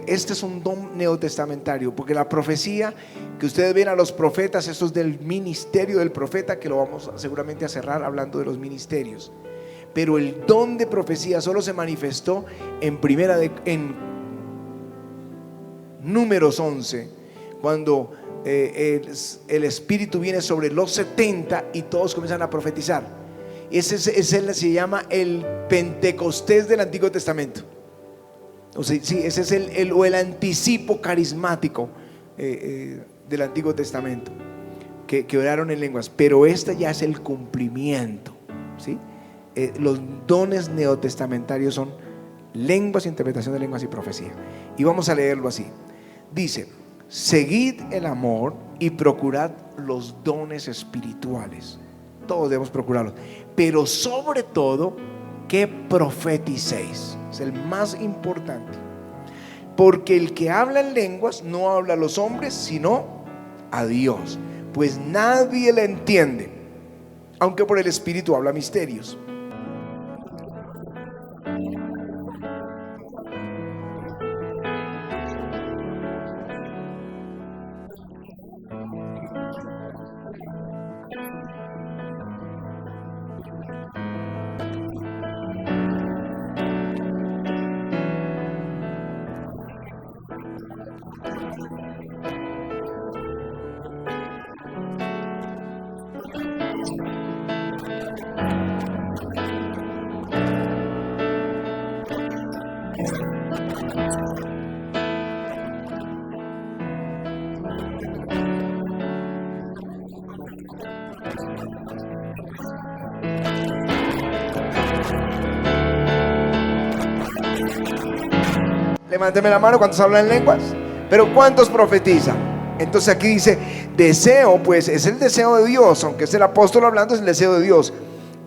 este es un don neotestamentario, porque la profecía que ustedes ven a los profetas, eso es del ministerio del profeta, que lo vamos seguramente a cerrar hablando de los ministerios. Pero el don de profecía solo se manifestó en Números 11, cuando el Espíritu viene sobre los 70 y todos comienzan a profetizar. Ese se llama el Pentecostés del Antiguo Testamento. O sea, sí, ese es el anticipo carismático del Antiguo Testamento, que oraron en lenguas. Pero este ya es el cumplimiento, ¿sí? Los dones neotestamentarios son lenguas, interpretación de lenguas y profecía. Y vamos a leerlo así. Dice: seguid el amor y procurad los dones espirituales. Todos debemos procurarlos, pero sobre todo que profeticéis. Es el más importante, porque el que habla en lenguas no habla a los hombres, sino a Dios, pues nadie le entiende, aunque por el Espíritu habla misterios. Levánteme la mano, ¿cuántos hablan en lenguas? Pero ¿cuántos profetizan? Entonces aquí dice: deseo, pues es el deseo de Dios, aunque es el apóstol hablando, es el deseo de Dios.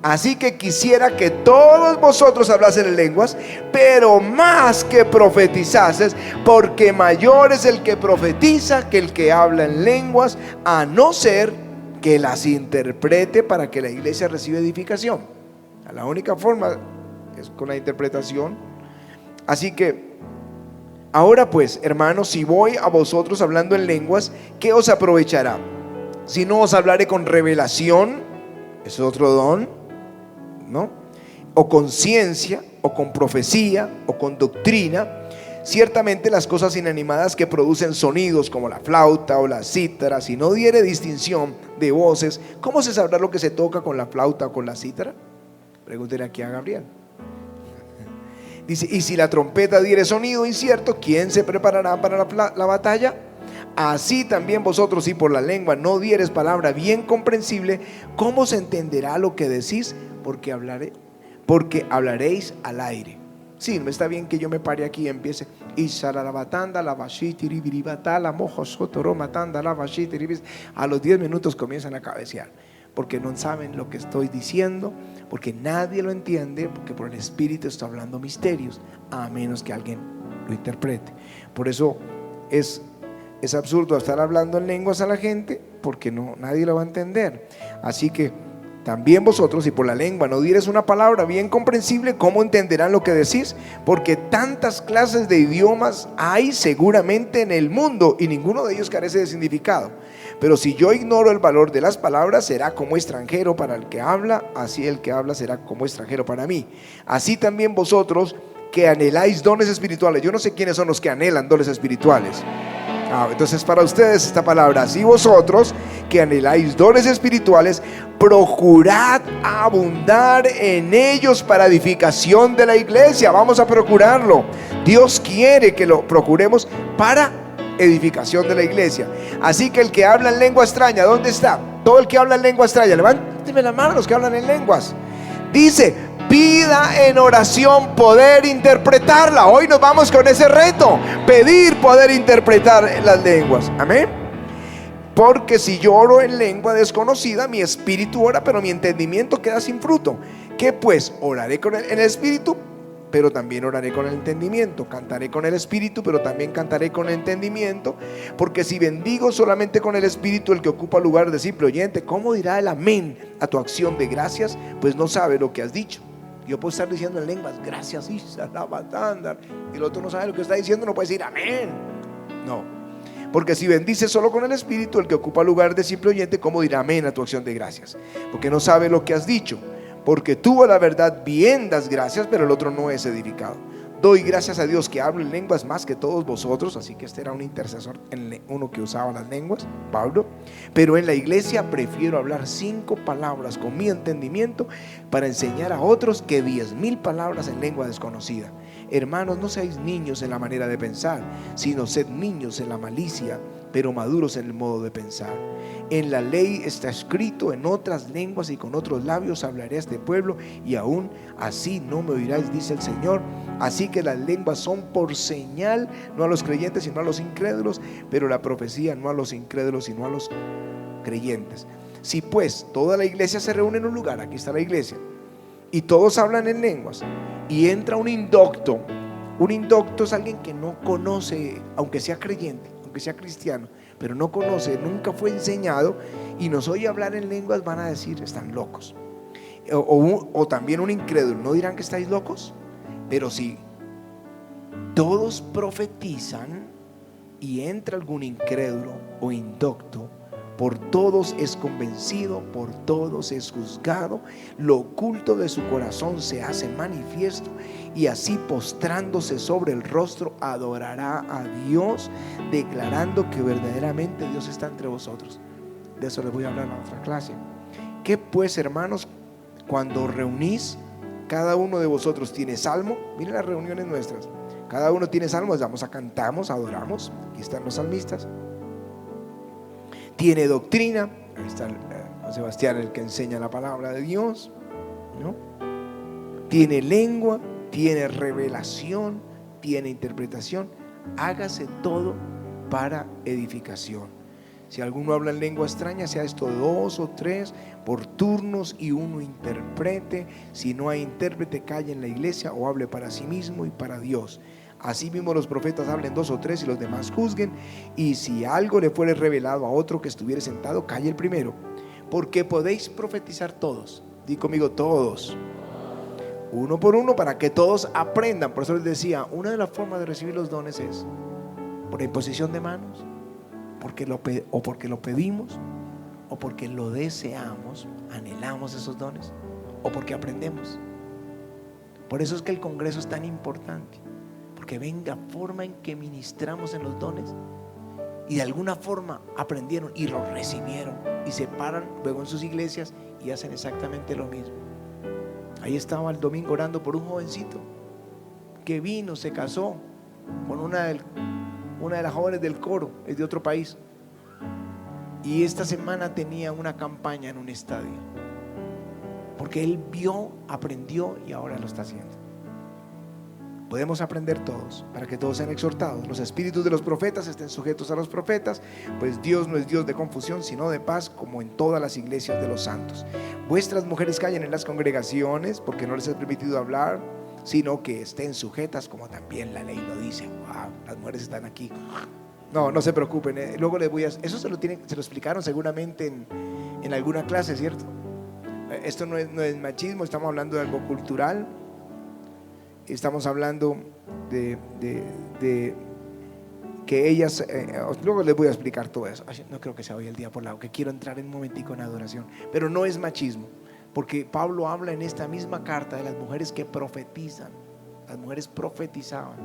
Así que quisiera que todos vosotros hablasen en lenguas, pero más que profetizases, porque mayor es el que profetiza que el que habla en lenguas, a no ser que las interprete para que la iglesia reciba edificación. La única forma es con la interpretación. Así que ahora pues, hermanos, si voy a vosotros hablando en lenguas, ¿qué os aprovechará? Si no os hablaré con revelación, es otro don, ¿no? O con ciencia, o con profecía, o con doctrina. Ciertamente las cosas inanimadas que producen sonidos, como la flauta o la cítara, si no diere distinción de voces, ¿cómo se sabrá lo que se toca con la flauta o con la cítara? Pregúntenle aquí a Gabriel. Dice: y si la trompeta diere sonido incierto, ¿quién se preparará para la batalla? Así también vosotros, si por la lengua no dieres palabra bien comprensible, ¿cómo se entenderá lo que decís? Porque hablaréis al aire. Sí, no está bien que yo me pare aquí y empiece: a los 10 minutos comienzan a cabecear, porque no saben lo que estoy diciendo, porque nadie lo entiende, porque por el Espíritu estoy hablando misterios, a menos que alguien lo interprete. Por eso es absurdo estar hablando en lenguas a la gente, porque nadie lo va a entender. Así que también vosotros, si por la lengua no dieres una palabra bien comprensible, ¿cómo entenderán lo que decís? Porque tantas clases de idiomas hay seguramente en el mundo, y ninguno de ellos carece de significado. Pero si yo ignoro el valor de las palabras, será como extranjero para el que habla, así el que habla será como extranjero para mí. Así también vosotros, que anheláis dones espirituales. Yo no sé quiénes son los que anhelan dones espirituales. Entonces para ustedes esta palabra: así vosotros, que anheláis dones espirituales, procurad abundar en ellos para edificación de la iglesia. Vamos a procurarlo. Dios quiere que lo procuremos para edificación de la iglesia. Así que el que habla en lengua extraña, ¿dónde está? Todo el que habla en lengua extraña, levánteme la mano los que hablan en lenguas. Dice: pida en oración poder interpretarla. Hoy nos vamos con ese reto: pedir poder interpretar las lenguas. Amén. Porque si yo oro en lengua desconocida, mi espíritu ora, pero mi entendimiento queda sin fruto. ¿Qué pues? Oraré en el espíritu, pero también oraré con el entendimiento. Cantaré con el espíritu, pero también cantaré con el entendimiento. Porque si bendigo solamente con el espíritu, el que ocupa lugar de simple oyente, ¿cómo dirá el amén a tu acción de gracias? Pues no sabe lo que has dicho. Yo puedo estar diciendo en lenguas: gracias, y el otro no sabe lo que está diciendo, no puede decir amén. No. Porque si bendices solo con el espíritu, el que ocupa lugar de simple oyente, ¿cómo dirá amén a tu acción de gracias? Porque no sabe lo que has dicho. Porque tú a la verdad bien das gracias, pero el otro no es edificado. Doy gracias a Dios que hablo en lenguas más que todos vosotros. Así que este era un intercesor, uno que usaba las lenguas, Pablo. Pero en la iglesia prefiero hablar 5 palabras con mi entendimiento para enseñar a otros que 10,000 palabras en lengua desconocida. Hermanos, no seáis niños en la manera de pensar, sino sed niños en la malicia, pero maduros en el modo de pensar. En la ley está escrito: en otras lenguas y con otros labios hablaré a este pueblo, y aún así no me oiráis, dice el Señor. Así que las lenguas son por señal, no a los creyentes sino a los incrédulos, pero la profecía no a los incrédulos sino a los creyentes. Si pues toda la iglesia se reúne en un lugar, aquí está la iglesia, y todos hablan en lenguas, y entra un indocto es alguien que no conoce, aunque sea creyente, aunque sea cristiano, pero no conoce, nunca fue enseñado, y nos oye hablar en lenguas, van a decir: están locos. O también un incrédulo, ¿no dirán que estáis locos? Pero si todos profetizan y entra algún incrédulo o indocto, por todos es convencido, por todos es juzgado, lo oculto de su corazón se hace manifiesto, y así postrándose sobre el rostro adorará a Dios, declarando que verdaderamente Dios está entre vosotros. De eso les voy a hablar en la otra clase. ¿Qué pues, hermanos, cuando reunís, cada uno de vosotros tiene salmo? Miren las reuniones nuestras, cada uno tiene salmo, cantamos, adoramos. Aquí están los salmistas. Tiene doctrina, ahí está Sebastián, el que enseña la palabra de Dios, ¿no? Tiene lengua, tiene revelación, tiene interpretación. Hágase todo para edificación. Si alguno habla en lengua extraña, sea esto 2 o 3 por turnos, y uno interprete. Si no hay intérprete, calle en la iglesia o hable para sí mismo y para Dios. Así mismo los profetas hablen 2 o 3 y los demás juzguen. Y si algo le fuere revelado a otro que estuviere sentado, calle el primero. Porque podéis profetizar todos. Di conmigo: todos. Uno por uno, para que todos aprendan. Por eso les decía, una de las formas de recibir los dones es por imposición de manos, porque lo pedimos, o porque lo deseamos, anhelamos esos dones, o porque aprendemos. Por eso es que el congreso es tan importante, porque ven la forma en que ministramos en los dones, y de alguna forma aprendieron y lo recibieron, y se paran luego en sus iglesias y hacen exactamente lo mismo. Ahí estaba el domingo orando por un jovencito que vino, se casó con una de las jóvenes del coro, es de otro país, y esta semana tenía una campaña en un estadio, porque él vio, aprendió y ahora lo está haciendo. Podemos aprender todos, para que todos sean exhortados. Los espíritus de los profetas estén sujetos a los profetas, pues Dios no es Dios de confusión, sino de paz, como en todas las iglesias de los santos. Vuestras mujeres callen en las congregaciones, porque no les es permitido hablar, sino que estén sujetas, como también la ley lo dice. Wow, las mujeres están aquí. No se preocupen, luego les voy a... Eso se lo explicaron seguramente en alguna clase, ¿cierto? Esto no es machismo, estamos hablando de algo cultural. Estamos hablando de que ellas, luego les voy a explicar todo eso. No creo que sea hoy el día por lado, que quiero entrar en un momentico en adoración, pero no es machismo, porque Pablo habla en esta misma carta de las mujeres que profetizan. Las mujeres profetizaban,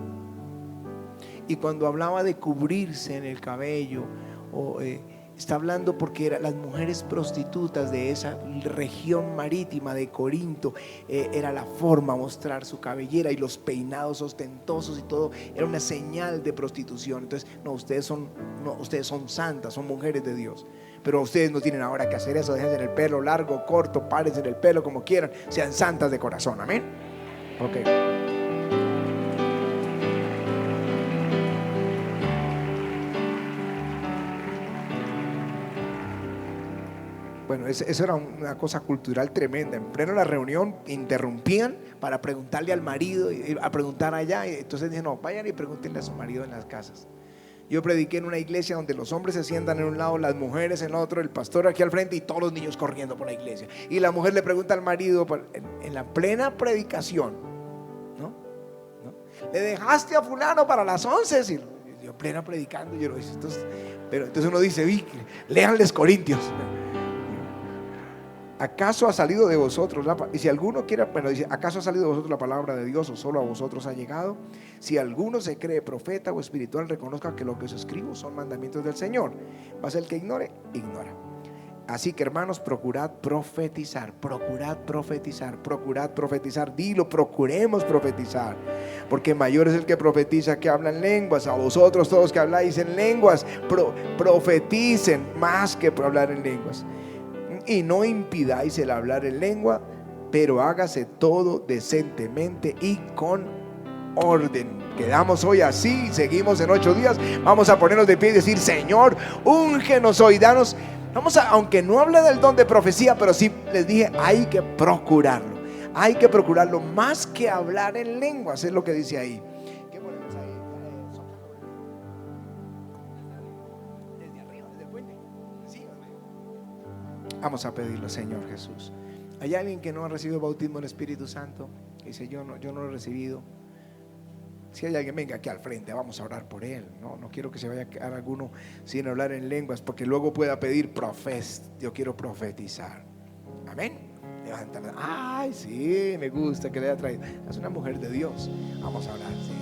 y cuando hablaba de cubrirse en el cabello, está hablando porque eran las mujeres prostitutas de esa región marítima de Corinto. Era la forma mostrar su cabellera, y los peinados ostentosos y todo era una señal de prostitución. Entonces, ustedes son santas, son mujeres de Dios, pero ustedes no tienen ahora que hacer eso. Déjense el pelo largo, corto, párense en el pelo como quieran, sean santas de corazón. Amén. Ok. Bueno, eso era una cosa cultural tremenda. En pleno la reunión interrumpían para preguntarle al marido, a preguntar allá. Y entonces dije, no, vayan y pregúntenle a su marido en las casas. Yo prediqué en una iglesia donde los hombres se sientan en un lado, las mujeres en otro, el pastor aquí al frente y todos los niños corriendo por la iglesia. Y la mujer le pregunta al marido en la plena predicación, ¿no? ¿Le dejaste a fulano para las 11? Sí, yo plena predicando, yo lo hice. Pero entonces uno dice, léanles Corintios. ¿Acaso ha salido de vosotros y si alguno quiere, dice, ¿acaso ha salido de vosotros la palabra de Dios, o solo a vosotros ha llegado? Si alguno se cree profeta o espiritual, reconozca que lo que os escribo son mandamientos del Señor. Mas el que ignore, ignora. Así que, hermanos, procurad profetizar. Dilo, procuremos profetizar, porque mayor es el que profetiza que habla en lenguas. A vosotros todos que habláis en lenguas, profeticen más que hablar en lenguas. Y no impidáis el hablar en lengua, pero hágase todo decentemente y con orden. Quedamos hoy así, seguimos en 8 días. Vamos a ponernos de pie y decir, Señor, úngenos hoy, danos. Aunque no hable del don de profecía, pero sí les dije, hay que procurarlo. Hay que procurarlo más que hablar en lenguas, es lo que dice ahí. ¿Qué ponemos ahí? Desde arriba, desde el puente. Sí. Vamos a pedirlo, Señor Jesús. ¿Hay alguien que no ha recibido el bautismo del Espíritu Santo? Que dice, yo no lo he recibido. Si hay alguien, venga aquí al frente, vamos a orar por él. No quiero que se vaya a quedar alguno sin hablar en lenguas, porque luego pueda pedir yo quiero profetizar. Amén. Levántala. Ay, sí, me gusta que le haya traído. Es una mujer de Dios. Vamos a orar, sí.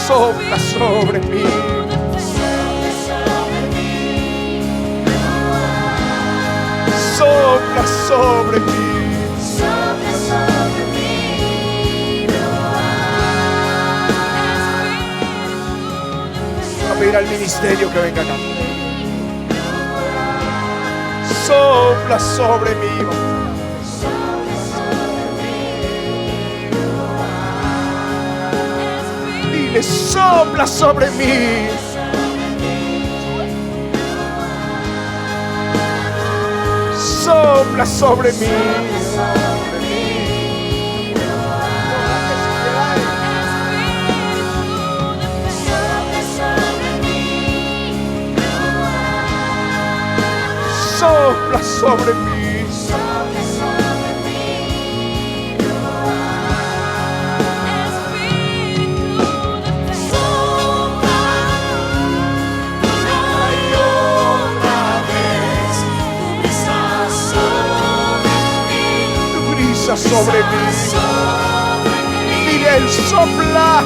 Sopla sobre mí. Sopla sobre mí. A pedir al ministerio que venga acá. Sopla sobre mí. Sopla sobre mí. Sopla sobre mí. Sopla sobre mí. Sobre mí. Dile, sopla.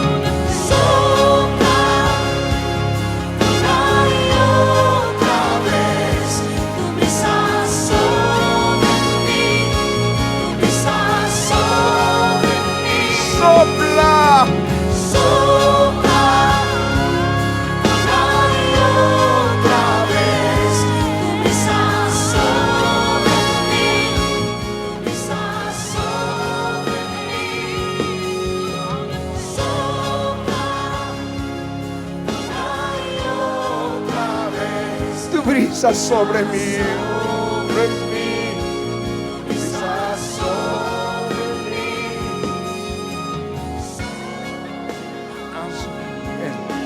descansa sobre mí.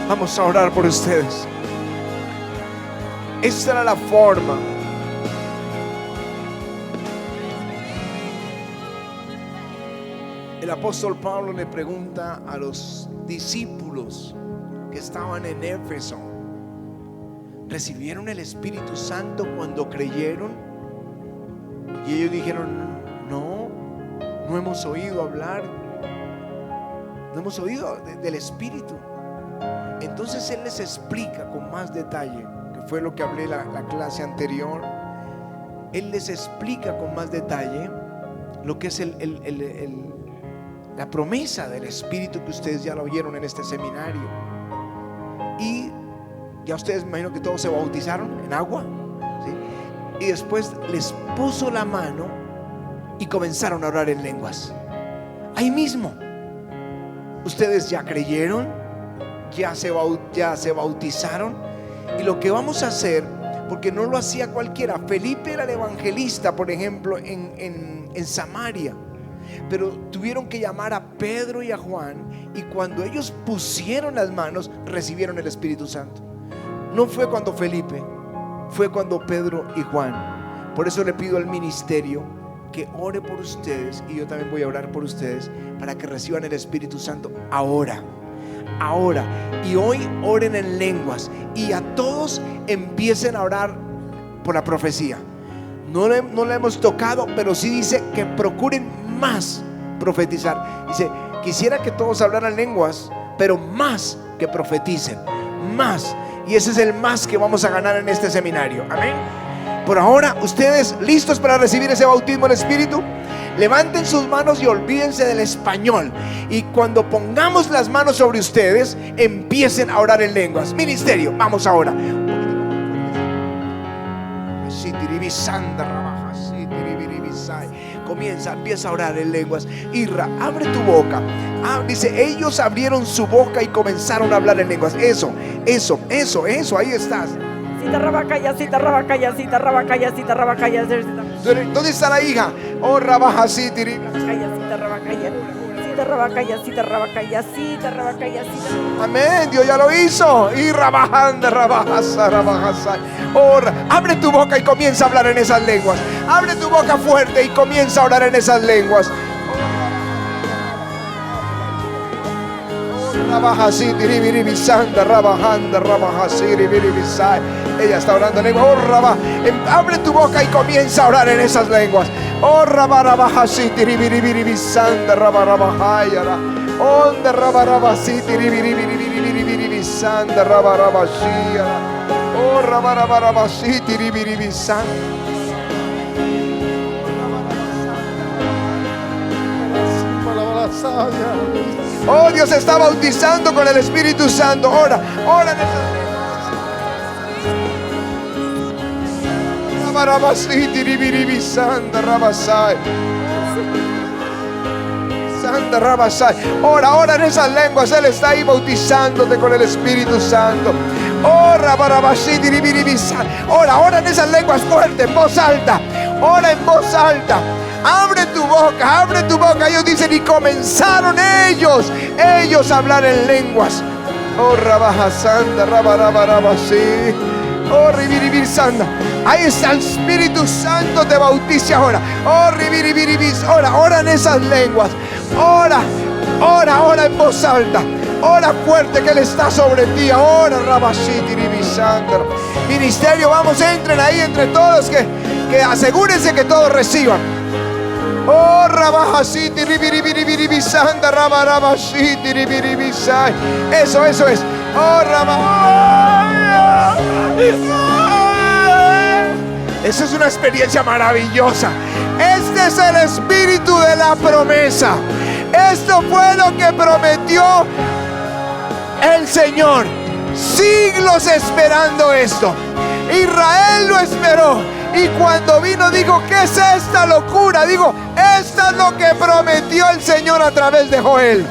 Vamos a orar por ustedes. Esta era la forma. El apóstol Pablo le pregunta a los discípulos que estaban en Éfeso: ¿recibieron el Espíritu Santo cuando creyeron? Y ellos dijeron: no hemos oído hablar, no hemos oído del Espíritu. Entonces él les explica con más detalle, que fue lo que hablé la clase anterior. Él les explica con más detalle lo que es la promesa del Espíritu, que ustedes ya lo oyeron en este seminario. Y ya ustedes, me imagino que todos se bautizaron en agua, ¿sí? Y después les puso la mano y comenzaron a orar en lenguas. Ahí mismo. Ustedes ya creyeron, ya se bautizaron. Y lo que vamos a hacer, porque no lo hacía cualquiera. Felipe era el evangelista, por ejemplo, en Samaria, pero tuvieron que llamar a Pedro y a Juan, y cuando ellos pusieron las manos, recibieron el Espíritu Santo. No fue cuando Felipe, fue cuando Pedro y Juan. Por eso le pido al ministerio que ore por ustedes, y yo también voy a orar por ustedes, para que reciban el Espíritu Santo ahora. Y hoy oren en lenguas, y a todos empiecen a orar por la profecía. No la hemos tocado, pero sí dice que procuren más profetizar. Dice: quisiera que todos hablaran lenguas, pero más que profeticen, más. Y ese es el más que vamos a ganar en este seminario. Amén. Por ahora, ustedes listos para recibir ese bautismo del Espíritu. Levanten sus manos y olvídense del español. Y cuando pongamos las manos sobre ustedes, empiecen a orar en lenguas. Ministerio, vamos ahora. Empieza a orar en lenguas. Irra, abre tu boca. Dice: ellos abrieron su boca y comenzaron a hablar en lenguas. Eso, ahí estás. ¿Dónde está la hija? Oh, rabaja, sí, tiri. Amén, Dios ya lo hizo. Y rabajanda, rabaja, rabaja. Oh, abre tu boca y comienza a hablar en esas lenguas. Abre tu boca fuerte y comienza a orar en esas lenguas. Ella está orando en lengua. Abre tu boca y comienza a orar en esas lenguas. Oh, Dios está bautizando con el Espíritu Santo. Ora en esas ora en esas lenguas. Él está ahí bautizándote con el Espíritu Santo. Ora en esas lenguas fuerte, en voz alta. Ora en voz alta. Abre tu boca. Ellos dicen: y comenzaron ellos a hablar en lenguas. Ahí está el Espíritu Santo, te bautiza ahora. Ora en esas lenguas. Ora en voz alta. Ora fuerte, que Él está sobre ti. Ministerio, vamos, entren ahí entre todos, que asegúrense que todos reciban. Eso es. Eso es una experiencia maravillosa. Este es el Espíritu de la promesa. Esto fue lo que prometió el Señor. Siglos esperando esto. Israel lo esperó. Y cuando vino, dijo: ¿qué es esta locura? Digo, esto es lo que prometió el Señor a través de Joel.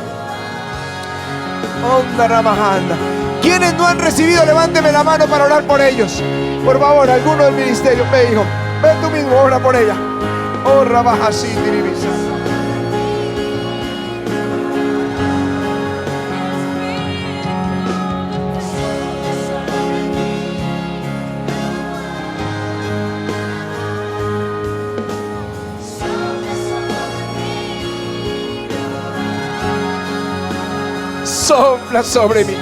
Onda Ramajanda. Quienes no han recibido, levánteme la mano para orar por ellos. Por favor, alguno del ministerio, ve hijo, ve tú mismo, ora por ella. Oh, Rabajasí, Diribisa. Sopla sobre mí.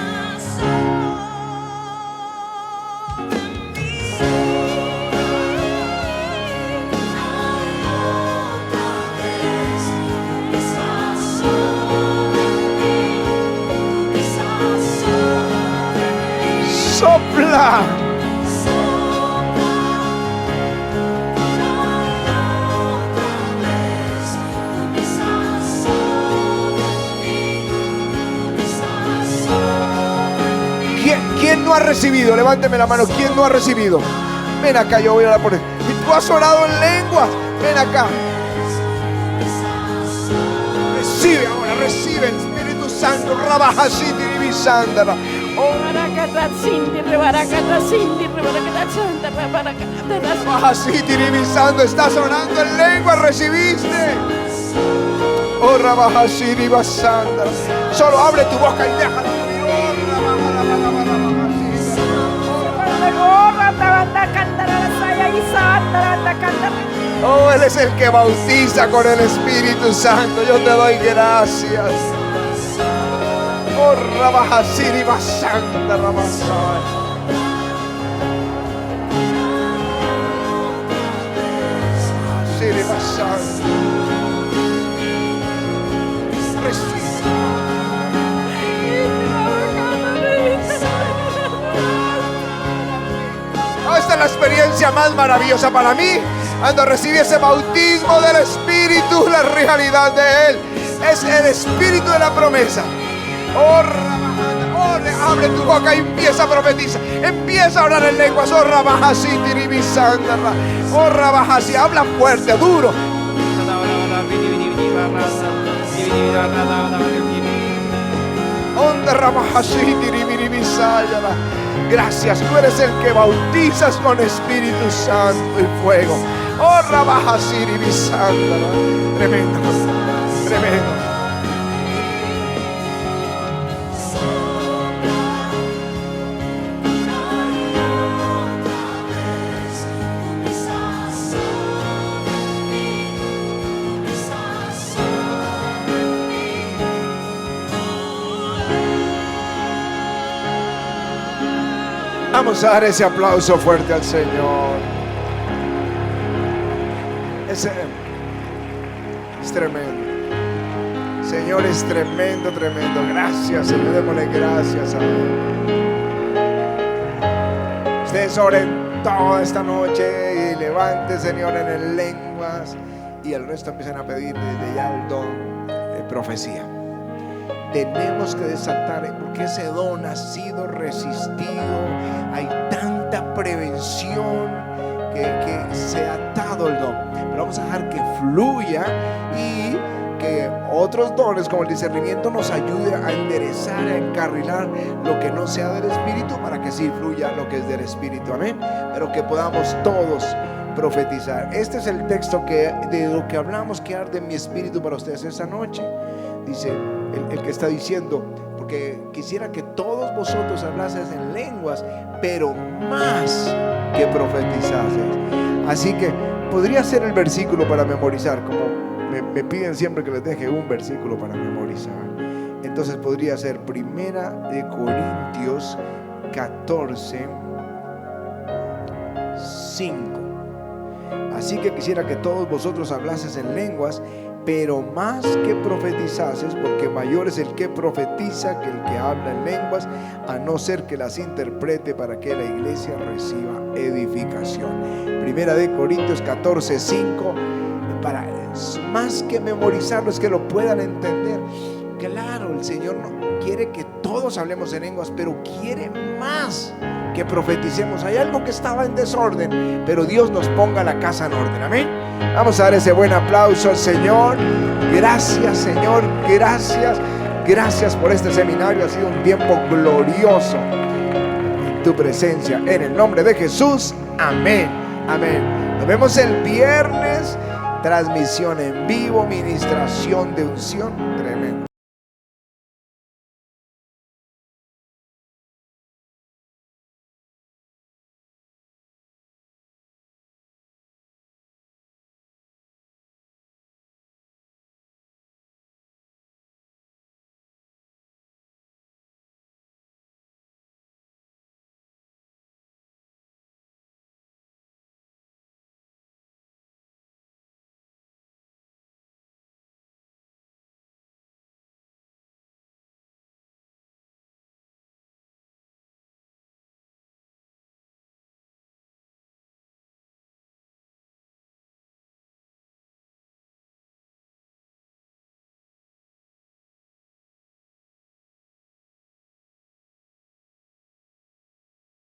Sopla. ¿Quién no ha recibido? Levánteme la mano. ¿Quién no ha recibido? Ven acá, yo voy a orar por él. Y tú has orado en lenguas. Ven acá. Recibe ahora, recibe el Espíritu Santo. Rabajasiti divisandara. Rabajasiti divisando. Estás orando en lenguas. Recibiste. Oh, Rabajasiti divisandara. Solo abre tu boca y déjala. Oh, Él es el que bautiza con el Espíritu Santo. Yo te doy gracias. Oh, Rabajasiri Basanta Rabasai. Siri Basanta. Esta es la experiencia más maravillosa para mí, cuando recibí ese bautismo del Espíritu, la realidad de Él es el Espíritu de la promesa. Oh, abre tu boca y empieza a profetizar, empieza a hablar en lenguas. Oh, Rabajasi, Tiribisandra. Oh, Rabajasi, habla fuerte, duro. Onda Rabajasi, Tiribisandra. Gracias, tú eres el que bautizas con Espíritu Santo y fuego. Oh, Rabajasiri Bisandra. Tremendo, tremendo. Vamos a dar ese aplauso fuerte al Señor. Es tremendo. Señor, es tremendo, tremendo. Gracias, Señor. Démosle gracias a Él. Ustedes oren toda esta noche y levanten, Señor, en el lenguas. Y el resto empiezan a pedir desde ya el don de profecía. Tenemos que desatar, porque ese don ha sido resistido. Hay tanta prevención que se ha atado el don. Pero vamos a dejar que fluya y que otros dones como el discernimiento nos ayude a enderezar, a encarrilar lo que no sea del Espíritu, para que sí fluya lo que es del Espíritu. Amén. Pero que podamos todos profetizar. Este es el texto de lo que hablamos, que arde en mi espíritu para ustedes esta noche. Dice el que está diciendo: porque quisiera que todos vosotros hablaseis en lenguas, pero más que profetizaseis. Así que podría ser el versículo para memorizar, como me piden siempre que les deje un versículo para memorizar. Entonces podría ser 1 Corintios 14, 5. Así que quisiera que todos vosotros hablaseis en lenguas, pero más que profetizases, porque mayor es el que profetiza que el que habla en lenguas, a no ser que las interprete, para que la iglesia reciba edificación. 1 Corintios 14, 5. Para más que memorizarlo, es que lo puedan entender. Claro, el Señor no quiere que todos hablemos en lenguas, pero quiere más que profeticemos. Hay algo que estaba en desorden, pero Dios nos ponga la casa en orden. Amén. Vamos a dar ese buen aplauso al Señor. Gracias, Señor, gracias. Gracias por este seminario. Ha sido un tiempo glorioso en tu presencia. En el nombre de Jesús. Amén. Amén. Nos vemos el viernes. Transmisión en vivo, ministración de unción. Tremendo.